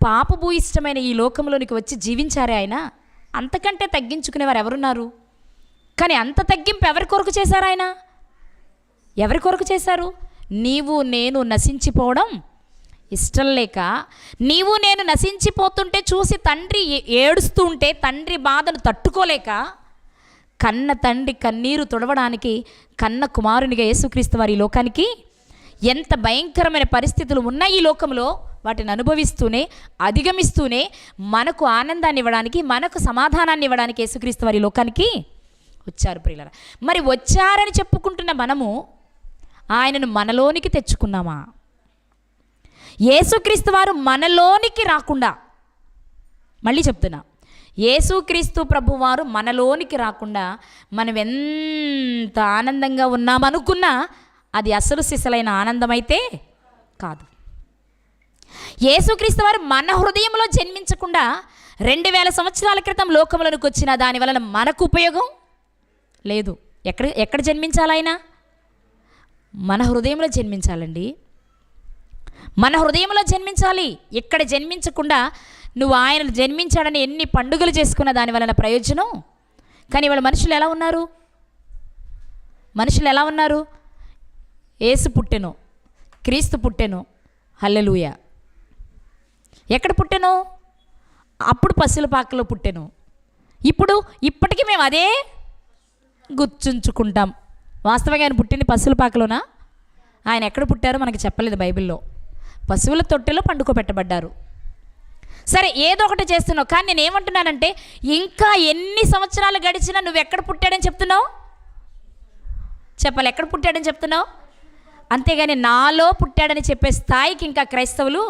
పాపభూయిష్టమైన ఈ లోకంలోనికి వచ్చి జీవించారే ఆయన. అంతకంటే తగ్గించుకునేవారు ఎవరున్నారు? కానీ అంత తగ్గింపు ఎవరి కొరకు చేశారు ఆయన? ఎవరి కొరకు చేశారు? నీవు నేను నశించిపోవడం ఇష్టం లేక, నీవు నేను నశించిపోతుంటే చూసి తండ్రి ఏడుస్తూ ఉంటే తండ్రి బాధను తట్టుకోలేక, కన్న తండ్రి కన్నీరు తుడవడానికి కన్న కుమారునిగా యేసుక్రీస్తు వారి లోకానికి, ఎంత భయంకరమైన పరిస్థితులు ఉన్న ఈ లోకంలో వాటిని అనుభవిస్తూనే అధిగమిస్తూనే మనకు ఆనందాన్ని ఇవ్వడానికి, మనకు సమాధానాన్ని ఇవ్వడానికి యేసుక్రీస్తు వారి లోకానికి వచ్చారు ప్రియులారా. మరి వచ్చారని చెప్పుకుంటున్న మనము ఆయనను మనలోనికి తెచ్చుకున్నామా? యేసుక్రీస్తు వారు మనలోనికి రాకుండా, మళ్ళీ చెప్తున్నా, యేసుక్రీస్తు ప్రభువారు మనలోనికి రాకుండా మనం ఎంత ఆనందంగా ఉన్నామనుకున్నా అది అసలు సిసలైన ఆనందమైతే కాదు. యేసుక్రీస్తు వారు మన హృదయంలో జన్మించకుండా 2000 సంవత్సరాల క్రితం లోకంలోనికి వచ్చిన దాని వలన మనకు ఉపయోగం లేదు. ఎక్కడ జన్మించాలి ఆయన? మన హృదయంలో జన్మించాలండి, మన హృదయంలో జన్మించాలి. ఇక్కడ జన్మించకుండా నువ్వు ఆయన జన్మించాడని ఎన్ని పండుగలు చేసుకున్న దాని వలన ప్రయోజనం. కానీ ఇవాళ మనుషులు ఎలా ఉన్నారు? యేసు పుట్టెను, క్రీస్తు పుట్టెను, హల్లెలూయా. ఎక్కడ పుట్టెను? అప్పుడు పశువుల పాకలో పుట్టెను. ఇప్పటికీ మేము అదే గుర్తుంచుకుంటాం. వాస్తవంగా ఆయన పుట్టింది పశువుల పాకలోనా? ఆయన ఎక్కడ పుట్టారో మనకి చెప్పలేదు బైబిల్లో. పశువుల తొట్టెలో పండుకోబెట్టబడ్డారు. సరే, ఏదో ఒకటి చేస్తున్నావు. కానీ నేను ఏమంటున్నానంటే, ఇంకా ఎన్ని సంవత్సరాలు గడిచినా నువ్వు ఎక్కడ పుట్టాడని చెప్తున్నావు? చెప్పాలి, ఎక్కడ పుట్టాడని చెప్తున్నావు? అంతేగాని నాలో పుట్టాడని చెప్పే స్థాయికి ఇంకా క్రైస్తవులు,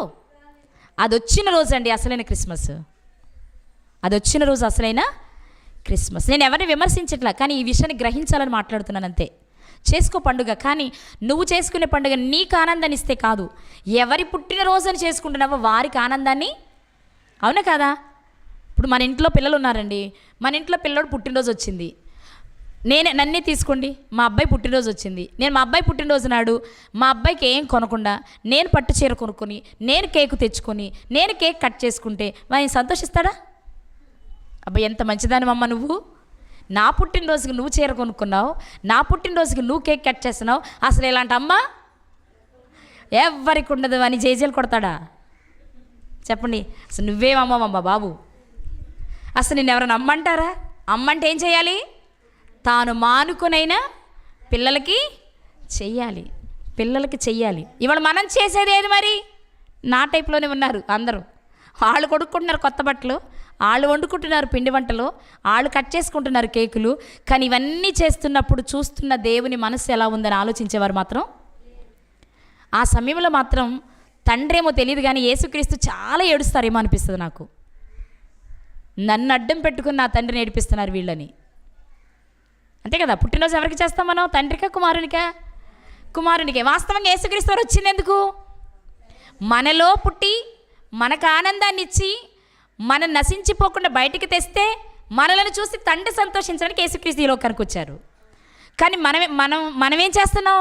అది వచ్చిన రోజు అండి అసలైన క్రిస్మస్. అది వచ్చిన రోజు అసలైన క్రిస్మస్. నేను ఎవరిని విమర్శించట్లా, కానీ ఈ విషయాన్ని గ్రహించాలని మాట్లాడుతున్నాను అంతే. చేసుకో పండుగ, కానీ నువ్వు చేసుకునే పండుగ నీకు ఆనందాన్ని ఇస్తే కాదు, ఎవరి పుట్టినరోజు అని చేసుకుంటున్నావో వారికి ఆనందాన్ని. అవునా కదా? ఇప్పుడు మన ఇంట్లో పిల్లలు ఉన్నారండి, మన ఇంట్లో పిల్లడు పుట్టినరోజు వచ్చింది, నన్నే తీసుకోండి, మా అబ్బాయి పుట్టినరోజు వచ్చింది. నేను మా అబ్బాయి పుట్టినరోజు నాడు మా అబ్బాయికి ఏం కొనకుండా నేను పట్టు చీర కొనుక్కొని, నేను కేకు తెచ్చుకొని, నేను కేక్ కట్ చేసుకుంటే ఆయన సంతోషిస్తాడా? అబ్బాయి ఎంత మంచిదాని అమ్మ నువ్వు, నా పుట్టినరోజుకి నువ్వు చీర కొనుక్కున్నావు, నా పుట్టినరోజుకి నువ్వు కేక్ కట్ చేస్తున్నావు, అసలు ఇలాంటి అమ్మ ఎవరికి ఉండదు అని జేజేలు కొడతాడా? చెప్పండి, అసలు నువ్వేమమ్మమ్మ బాబు, అసలు నిన్ను ఎవరైనా అమ్మంటారా? అమ్మంటే ఏం చేయాలి? తాను మానుకునైనా పిల్లలకి చెయ్యాలి. ఇవాళ మనం చేసేది ఏది మరి? నా టైప్లోనే ఉన్నారు అందరూ. వాళ్ళు కొడుక్కుంటున్నారు కొత్త బట్టలు, వాళ్ళు వండుకుంటున్నారు పిండి వంటలు, వాళ్ళు కట్ చేసుకుంటున్నారు కేకులు. కానీ ఇవన్నీ చేస్తున్నప్పుడు చూస్తున్న దేవుని మనసు ఎలా ఉందని ఆలోచించేవారు మాత్రం, ఆ సమయంలో మాత్రం తండ్రి ఏమో తెలియదు కానీ యేసుక్రీస్తు చాలా ఏడుస్తారేమో అనిపిస్తుంది నాకు. నన్ను అడ్డం పెట్టుకుని నా తండ్రిని ఏడిపిస్తున్నారు వీళ్ళని. అంతే కదా, పుట్టినరోజు ఎవరికి చేస్తాం మనం? తండ్రికా కుమారునికా? కుమారునికే. వాస్తవంగా యేసుక్రీస్తు వారు వచ్చింది ఎందుకు? మనలో పుట్టి మనకు ఆనందాన్ని ఇచ్చి మనం నశించిపోకుండా బయటికి తెస్తే మనలను చూసి తండ్రి సంతోషించడానికి యేసుక్రీస్తు ఈ లోకానికి వచ్చారు. కానీ మనమేం చేస్తున్నాం?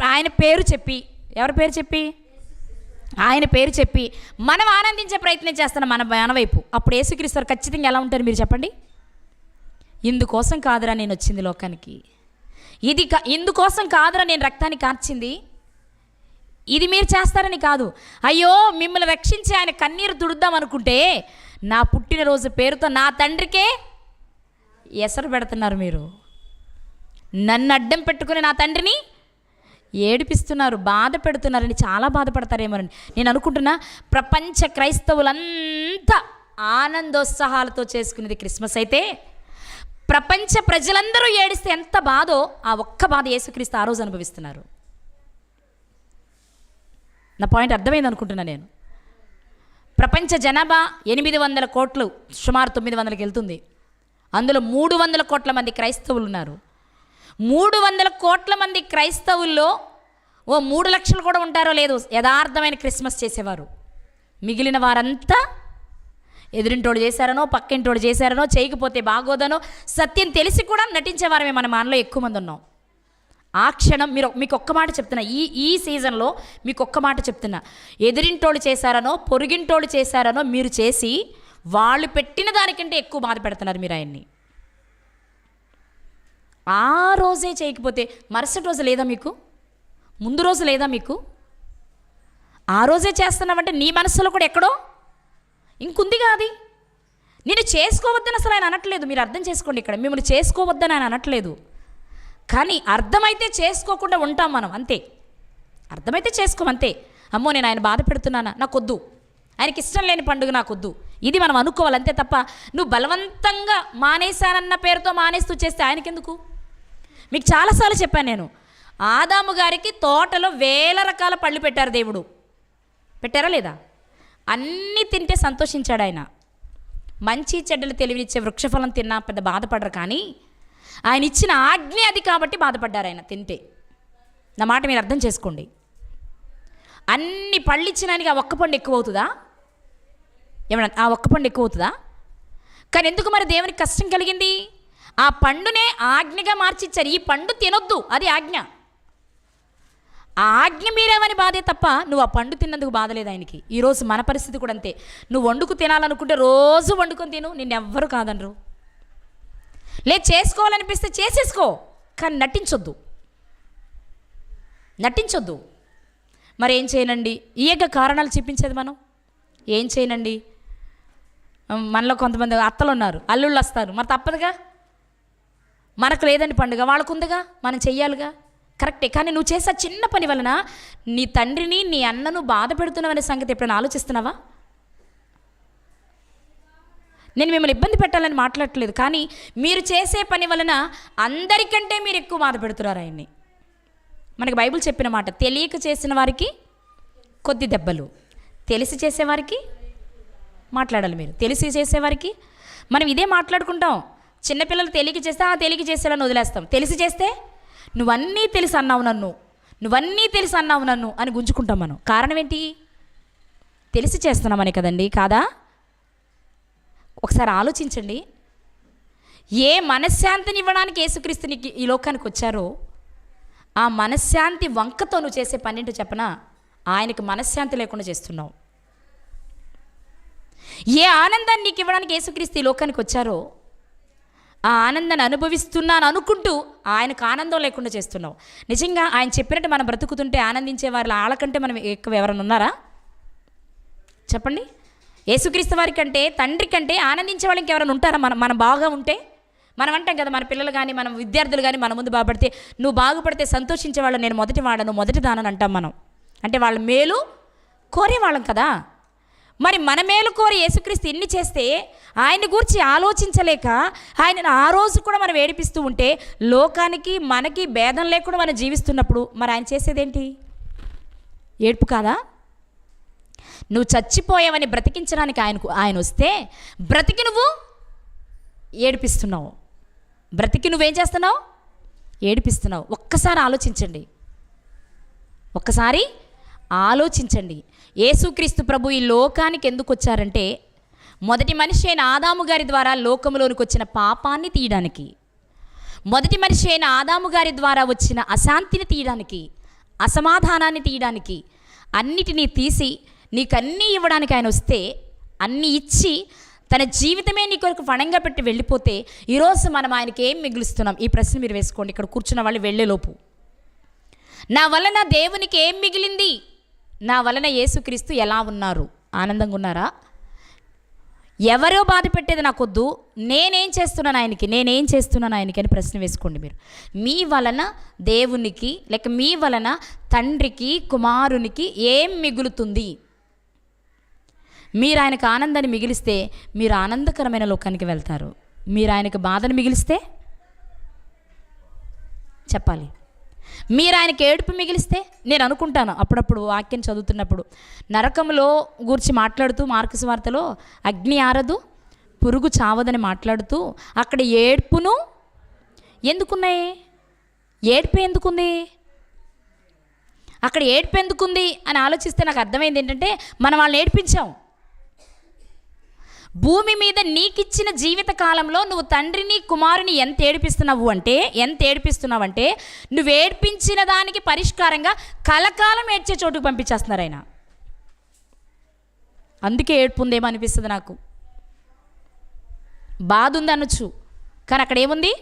ఆయన పేరు చెప్పి, ఎవరి పేరు చెప్పి? ఆయన పేరు చెప్పి మనం ఆనందించే ప్రయత్నం చేస్తున్నాం మన వైపు. అప్పుడు యేసుక్రీస్తు వారు ఖచ్చితంగా ఎలా ఉంటారు మీరు చెప్పండి? ఇందుకోసం కాదురా నేను వచ్చింది లోకానికి, ఇందుకోసం కాదురా నేను రక్తాన్ని కార్చింది, ఇది మీరు చేస్తారని కాదు. అయ్యో మిమ్మల్ని రక్షించి ఆయన కన్నీరు తుడుద్దాం అనుకుంటే నా పుట్టినరోజు పేరుతో నా తండ్రికే ఎసరు పెడుతున్నారు మీరు. నన్ను అడ్డం పెట్టుకుని నా తండ్రిని ఏడిపిస్తున్నారు, బాధ పెడుతున్నారని చాలా బాధపడతారేమోనని నేను అనుకుంటున్నా. ప్రపంచ క్రైస్తవులంతా ఆనందోత్సాహాలతో చేసుకునేది క్రిస్మస్ అయితే ప్రపంచ ప్రజలందరూ ఏడిస్తే ఎంత బాధో ఆ ఒక్క బాధ యేసుక్రీస్తు ఆ రోజు అనుభవిస్తున్నారు. నా పాయింట్ అర్థమైంది అనుకుంటున్నా నేను. ప్రపంచ జనాభా 800 కోట్లు, సుమారు 900కి వెళ్తుంది. అందులో 300 కోట్ల మంది క్రైస్తవులు ఉన్నారు. 300 కోట్ల మంది క్రైస్తవుల్లో 3 లక్షలు కూడా ఉంటారో లేదు యథార్థమైన క్రిస్మస్ చేసేవారు. మిగిలిన వారంతా ఎదురింటోడు చేశారనో పక్కింటోడు చేశారనో చేయకపోతే బాగోదనో సత్యం తెలిసి కూడా నటించేవారమే మనలో ఎక్కువ మంది ఉన్నాం. ఆ క్షణం మీకు ఒక్క మాట చెప్తున్నా, ఈ సీజన్లో మీకు ఒక్క మాట చెప్తున్నా, ఎదురింటోళ్ళు చేశారనో పొరుగింటోళ్ళు చేశారనో మీరు చేసి వాళ్ళు పెట్టిన దానికంటే ఎక్కువ బాధ పెడుతున్నారు మీరు ఆయన్ని. ఆ రోజే చేయకపోతే మరుసటి రోజు లేదా మీకు? ముందు రోజు లేదా మీకు? ఆ రోజే చేస్తున్నామంటే నీ మనసులో కూడా ఎక్కడో ఇంకుంది కాదు. నేను చేసుకోవద్దని అసలు ఆయన అనట్లేదు, మీరు అర్థం చేసుకోండి. ఇక్కడ మిమ్మల్ని చేసుకోవద్దని ఆయన అనట్లేదు, కానీ అర్థమైతే చేసుకోకుండా ఉంటాం మనం అంతే. అర్థమైతే చేసుకోమంతే. అమ్మో నేను ఆయన బాధ పెడుతున్నానా, నాకొద్దు, ఆయనకి ఇష్టం లేని పండుగ నాకొద్దు, ఇది మనం అనుకోవాలి అంతే తప్ప నువ్వు బలవంతంగా మానేశానన్న పేరుతో మానేస్తూ చేస్తే ఆయనకెందుకు? మీకు చాలాసార్లు చెప్పాను నేను, ఆదాము గారికి తోటలో 1000 రకాల పళ్ళు పెట్టారు దేవుడు. పెట్టారా లేదా? అన్నీ తింటే సంతోషించాడు ఆయన. మంచి చెడ్డలు తెలివినిచ్చే వృక్షఫలం తిన్నా పెద్ద బాధపడరు, కానీ ఆయన ఇచ్చిన ఆజ్ఞ అది కాబట్టి బాధపడ్డారు ఆయన తింటే. నా మాట మీరు అర్థం చేసుకోండి. అన్ని పళ్ళు ఇచ్చినానికి ఆ ఒక్క పండు ఎక్కువ అవుతుందా? ఏమన్నా ఆ ఒక్క పండు ఎక్కువ అవుతుందా? కానీ ఎందుకు మరి దేవునికి కష్టం కలిగింది? ఆ పండునే ఆజ్ఞగా మార్చిచ్చారు. ఈ పండు తినొద్దు, అది ఆజ్ఞ. ఆ ఆజ్ఞ మీరేమని బాధే తప్ప నువ్వు ఆ పండు తిన్నందుకు బాధలేదు ఆయనకి. ఈరోజు మన పరిస్థితి కూడా అంతే. నువ్వు వండుకు తినాలనుకుంటే రోజు వండుకొని తిను, నిన్నెవ్వరు కాదనరు. లేదు చేసుకోవాలనిపిస్తే చేసేసుకో, కానీ నటించొద్దు. మరి ఏం చేయనండి? ఈయగా కారణాలు చూపించేది మనం ఏం చేయనండి. మనలో కొంతమంది అత్తలు ఉన్నారు, అల్లుళ్ళు వస్తారు, మరి తప్పదుగా. మనకు లేదండి పండుగ, వాళ్ళకు ఉందిగా, మనం చెయ్యాలిగా. కరెక్టే, కానీ నువ్వు చేసే చిన్న పని వలన నీ తండ్రిని నీ అన్నను బాధ పెడుతున్నావనే సంగతి ఎప్పుడైనా ఆలోచిస్తున్నావా? నేను మిమ్మల్ని ఇబ్బంది పెట్టాలని మాట్లాడట్లేదు, కానీ మీరు చేసే పని వలన అందరికంటే మీరు ఎక్కువ బాధ పెడుతున్నారు ఆయన్ని. మనకి బైబిల్ చెప్పిన మాట, తెలియక చేసిన వారికి కొద్ది దెబ్బలు, తెలిసి చేసేవారికి మాట్లాడాలి. మీరు తెలిసి చేసేవారికి మనం ఇదే మాట్లాడుకుంటాం. చిన్నపిల్లలు తెలియక చేస్తే తెలియక చేసేయాలని వదిలేస్తాం. తెలిసి చేస్తే నువ్వన్నీ తెలిసి అన్నావు నన్ను అని గుంజుకుంటాం మనం. కారణం ఏంటి? తెలిసి చేస్తున్నామని కదండి, కాదా? ఒకసారి ఆలోచించండి. ఏ మనశ్శాంతిని ఇవ్వడానికి యేసుక్రీస్తునికి ఈ లోకానికి వచ్చారో ఆ మనశ్శాంతి వంకతో నువ్వు చేసే పన్నెండు చెప్పనా, ఆయనకు మనశ్శాంతి లేకుండా చేస్తున్నావు. ఏ ఆనందాన్ని నీకు ఇవ్వడానికి యేసుక్రీస్తు ఈ లోకానికి వచ్చారో ఆ ఆనందాన్ని అనుభవిస్తున్నాను అనుకుంటూ ఆయనకు ఆనందం లేకుండా చేస్తున్నావు. నిజంగా ఆయన చెప్పినట్టు మనం బ్రతుకుతుంటే ఆనందించే వారు వాళ్ళకంటే మనం ఎక్కువ ఎవరైనా ఉన్నారా చెప్పండి? యేసుక్రీస్తు వారి కంటే, తండ్రి కంటే ఆనందించే వాళ్ళకి ఎవరైనా ఉంటారా? మనం బాగా ఉంటే మనం అంటాం కదా, మన పిల్లలు కానీ మన విద్యార్థులు కానీ మన ముందు బాగుపడితే, నువ్వు బాగుపడితే సంతోషించే వాళ్ళు నేను మొదటి వాడను, మొదటి దానని అంటాం మనం. అంటే వాళ్ళ మేలు కోరేవాళ్ళం కదా. మరి మన మేలు కోరి యేసుక్రీస్తు ఎన్ని చేస్తే ఆయన్ని గురించి ఆలోచించలేక ఆయనను ఆ రోజు కూడా మనం ఏడిపిస్తూ ఉంటే, లోకానికి మనకి భేదం లేకుండా మనం జీవిస్తున్నప్పుడు మరి ఆయన చేసేదేంటి? ఏడుపు కాదా? నువ్వు చచ్చిపోయావని బ్రతికించడానికి ఆయన వస్తే బ్రతికి నువ్వు ఏడిపిస్తున్నావు. బ్రతికి నువ్వేం చేస్తున్నావు? ఏడిపిస్తున్నావు. ఒక్కసారి ఆలోచించండి, ఒక్కసారి ఆలోచించండి. యేసుక్రీస్తు ప్రభు ఈ లోకానికి ఎందుకు వచ్చారంటే, మొదటి మనిషి అయిన ఆదాము గారి ద్వారా లోకంలోనికి వచ్చిన పాపాన్ని తీయడానికి, మొదటి మనిషి అయిన ఆదాము గారి ద్వారా వచ్చిన అశాంతిని తీయడానికి, అసమాధానాన్ని తీయడానికి, అన్నిటినీ తీసి నీకన్నీ ఇవ్వడానికి ఆయన వస్తే, అన్నీ ఇచ్చి తన జీవితమే నీ కొరకు పణంగా పెట్టి వెళ్ళిపోతే ఈరోజు మనం ఆయనకి ఏం మిగులుస్తున్నాం? ఈ ప్రశ్న మీరు వేసుకోండి. ఇక్కడ కూర్చున్న వాళ్ళు వెళ్ళేలోపు, నా వలన దేవునికి ఏం మిగిలింది? నా వలన యేసుక్రీస్తు ఎలా ఉన్నారు? ఆనందంగా ఉన్నారా? ఎవరో బాధ పెట్టేది నాకొద్దు, నేనేం చేస్తున్నాను ఆయనకి అని ప్రశ్న వేసుకోండి మీరు. మీ వలన దేవునికి, లేక మీ వలన తండ్రికి, కుమారునికి ఏం మిగులుతుంది? మీరు ఆయనకు ఆనందాన్ని మిగిలిస్తే మీరు ఆనందకరమైన లోకానికి వెళ్తారు. మీరు ఆయనకు బాధను మిగిలిస్తే చెప్పాలి. మీరు ఆయనకి ఏడుపు మిగిలిస్తే, నేను అనుకుంటాను అప్పుడప్పుడు వాక్యం చదువుతున్నప్పుడు, నరకంలో గురించి మాట్లాడుతూ మార్కు సువార్తలో అగ్ని ఆరదు పురుగు చావదని మాట్లాడుతూ అక్కడ ఏడుపును ఎందుకున్నాయి? ఏడుపు ఎందుకుంది? అక్కడ ఏడుపు ఎందుకుంది అని ఆలోచిస్తే నాకు అర్థమైంది ఏంటంటే, మనం వాళ్ళని ఏడిపించాం. భూమి మీద నీకిచ్చిన జీవిత కాలంలో నువ్వు తండ్రిని, కుమారుని ఎంత ఏడిపిస్తున్నావంటే నువ్వు ఏడ్పించిన దానికి పరిష్కారంగా కలకాలం ఏడ్చే చోటుకు పంపించేస్తున్నారు ఆయన. అందుకే ఏడుపు ఉందేమో అనిపిస్తుంది నాకు. బాధ ఉంది అనొచ్చు, కానీ అక్కడ ఏముంది?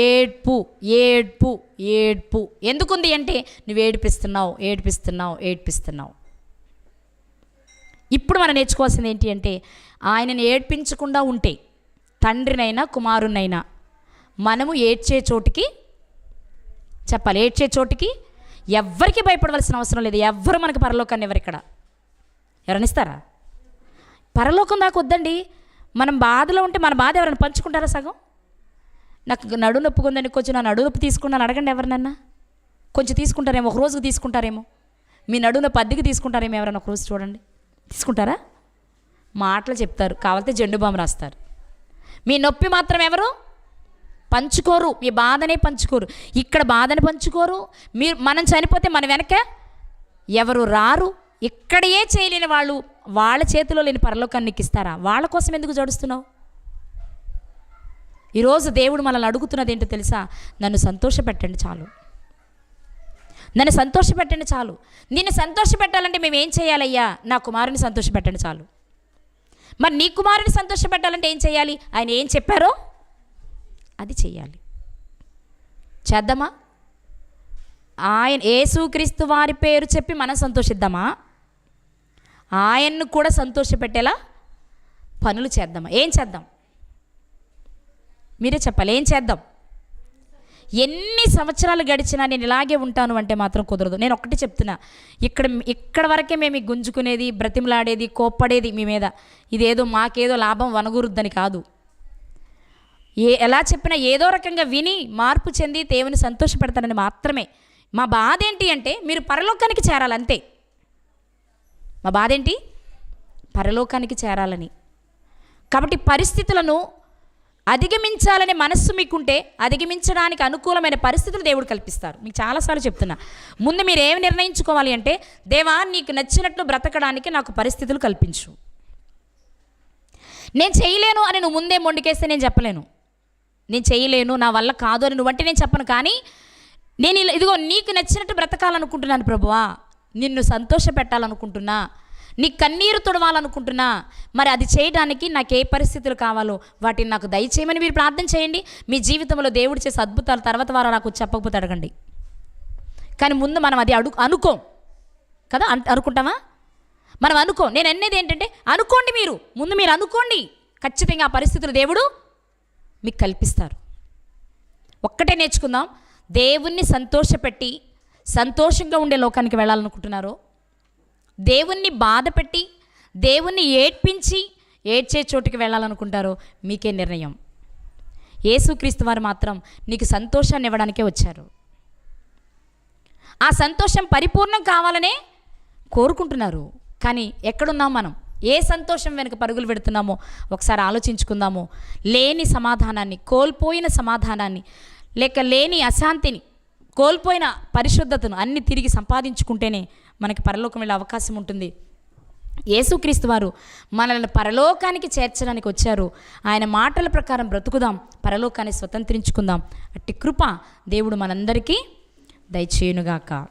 ఏడ్పు, ఏడ్పు, ఏడ్పు. ఎందుకుంది అంటే నువ్వు ఏడిపిస్తున్నావు. ఇప్పుడు మనం నేర్చుకోవాల్సింది ఏంటి అంటే, ఆయనను ఏడ్పించకుండా ఉంటే, తండ్రినైనా కుమారునైనా మనము ఏడ్చే చోటికి చెప్పాలి. ఏడ్చే చోటికి ఎవ్వరికి భయపడవలసిన అవసరం లేదు. ఎవ్వరు మనకు పరలోకాన్ని ఎవరైనా ఇస్తారా? పరలోకం దాకా వద్దండి. మనం బాధలో ఉంటే మన బాధ ఎవరైనా పంచుకుంటారా? సగం నాకు నడుము నొప్పి ఉందని కొంచెం నా నడుము నొప్పి తీసుకున్నాను అడగండి ఎవరినన్నా. కొంచెం తీసుకుంటారేమో, ఒక రోజుకి తీసుకుంటారేమో. మీ నడుము నొప్పి అద్దెకి తీసుకుంటారేమో ఎవరైనా ఒక రోజు చూడండి. తీసుకుంటారా? మాటలు చెప్తారు, కావాలంటే జెండు బాంబు రాస్తారు. మీ నొప్పి మాత్రం ఎవరు పంచుకోరు, మీ బాధనే పంచుకోరు. ఇక్కడ బాధని పంచుకోరు. మనం చనిపోతే మన వెనక ఎవరు రారు. ఇక్కడే చేయలేని వాళ్ళు వాళ్ళ చేతిలో లేని పరలోకాన్ని ఎక్కిస్తారా? వాళ్ళ కోసం ఎందుకు జడుస్తున్నావు? ఈరోజు దేవుడు మనల్ని అడుగుతున్నది ఏంటో తెలుసా? నన్ను సంతోషపెట్టండి చాలు. నన్ను సంతోషపెట్టండి చాలు. నిన్ను సంతోషపెట్టాలంటే మేము ఏం చేయాలయ్యా? నా కుమారుని సంతోషపెట్టండి చాలు. మరి నీ కుమారుని సంతోషపెట్టాలంటే ఏం చేయాలి? ఆయన ఏం చెప్పారో అది చెయ్యాలి. చేద్దామా? ఆయన యేసుక్రీస్తు వారి పేరు చెప్పి మనం సంతోషిద్దామా? ఆయన్ను కూడా సంతోషపెట్టేలా పనులు చేద్దామా? ఏం చేద్దాం? మీరే చెప్పాలి. ఏం చేద్దాం? ఎన్ని సంవత్సరాలు గడిచినా నేను ఇలాగే ఉంటాను అంటే మాత్రం కుదరదు. నేను ఒక్కటి చెప్తున్నా, ఇక్కడ వరకే మేము గుంజుకునేది, బ్రతిమలాడేది, కోప్పడేది మీ మీద, ఇదేదో మాకేదో లాభం వనగూరుద్దని కాదు. ఎలా చెప్పినా ఏదో రకంగా విని మార్పు చెంది దేవుని సంతోషపెడతానని మాత్రమే. మా బాధ ఏంటి అంటే మీరు పరలోకానికి చేరాలంతే. మా బాధ ఏంటి? పరలోకానికి చేరాలని. కాబట్టి పరిస్థితులను అధిగమించాలనే మనస్సు మీకుంటే అధిగమించడానికి అనుకూలమైన పరిస్థితులు దేవుడు కల్పిస్తారు. మీకు చాలాసార్లు చెప్తున్నా, ముందు మీరు ఏమి నిర్ణయించుకోవాలి అంటే, దేవా నీకు నచ్చినట్లు బ్రతకడానికి నాకు పరిస్థితులు కల్పించు. నేను చేయలేను అని నువ్వు ముందే మొండికేస్తే నేను చెప్పలేను. నేను చేయలేను, నా వల్ల కాదు అని నువ్వంటే నేను చెప్పను. కానీ నేను ఇదిగో నీకు నచ్చినట్టు బ్రతకాలనుకుంటున్నాను ప్రభువా, నిన్ను సంతోష పెట్టాలనుకుంటున్నా, నీ కన్నీరు తుడవాలనుకుంటున్నా. మరి అది చేయడానికి నాకు ఏ పరిస్థితులు కావాలో వాటిని నాకు దయచేయమని మీరు ప్రార్థన చేయండి. మీ జీవితంలో దేవుడు చేసే అద్భుతాలు తర్వాత వారు నాకు చెప్పకపోతే అడగండి. కానీ ముందు మనం అది అనుకోం కదా. అనుకుంటామా? మనం అనుకోం. నేను అనేది ఏంటంటే, అనుకోండి. ముందు మీరు అనుకోండి. ఖచ్చితంగా ఆ పరిస్థితులు దేవుడు మీకు కల్పిస్తారు. ఒక్కటే నేర్చుకుందాం, దేవుణ్ణి సంతోషపెట్టి సంతోషంగా ఉండే లోకానికి వెళ్ళాలనుకుంటున్నారో, దేవుణ్ణి బాధపెట్టి దేవుణ్ణి ఏడ్పించి ఏడ్చే చోటుకి వెళ్ళాలనుకుంటారో మీకే నిర్ణయం. యేసుక్రీస్తు వారు మాత్రం నీకు సంతోషాన్ని ఇవ్వడానికే వచ్చారు. ఆ సంతోషం పరిపూర్ణం కావాలనే కోరుకుంటున్నారు. కానీ ఎక్కడున్నాం మనం? ఏ సంతోషం వెనుక పరుగులు పెడుతున్నామో ఒకసారి ఆలోచించుకుందాము. లేని సమాధానాన్ని, కోల్పోయిన సమాధానాన్ని, లేక లేని అశాంతిని, కోల్పోయిన పరిశుద్ధతను అన్ని తిరిగి సంపాదించుకుంటేనే మనకి పరలోకం వెళ్ళే అవకాశం ఉంటుంది. యేసుక్రీస్తు వారు మనల్ని పరలోకానికి చేర్చడానికి వచ్చారు. ఆయన మాటల ప్రకారం బ్రతుకుదాం, పరలోకాన్ని స్వతంత్రించుకుందాం. అట్టి కృప దేవుడు మనందరికీ దయచేయునుగాక.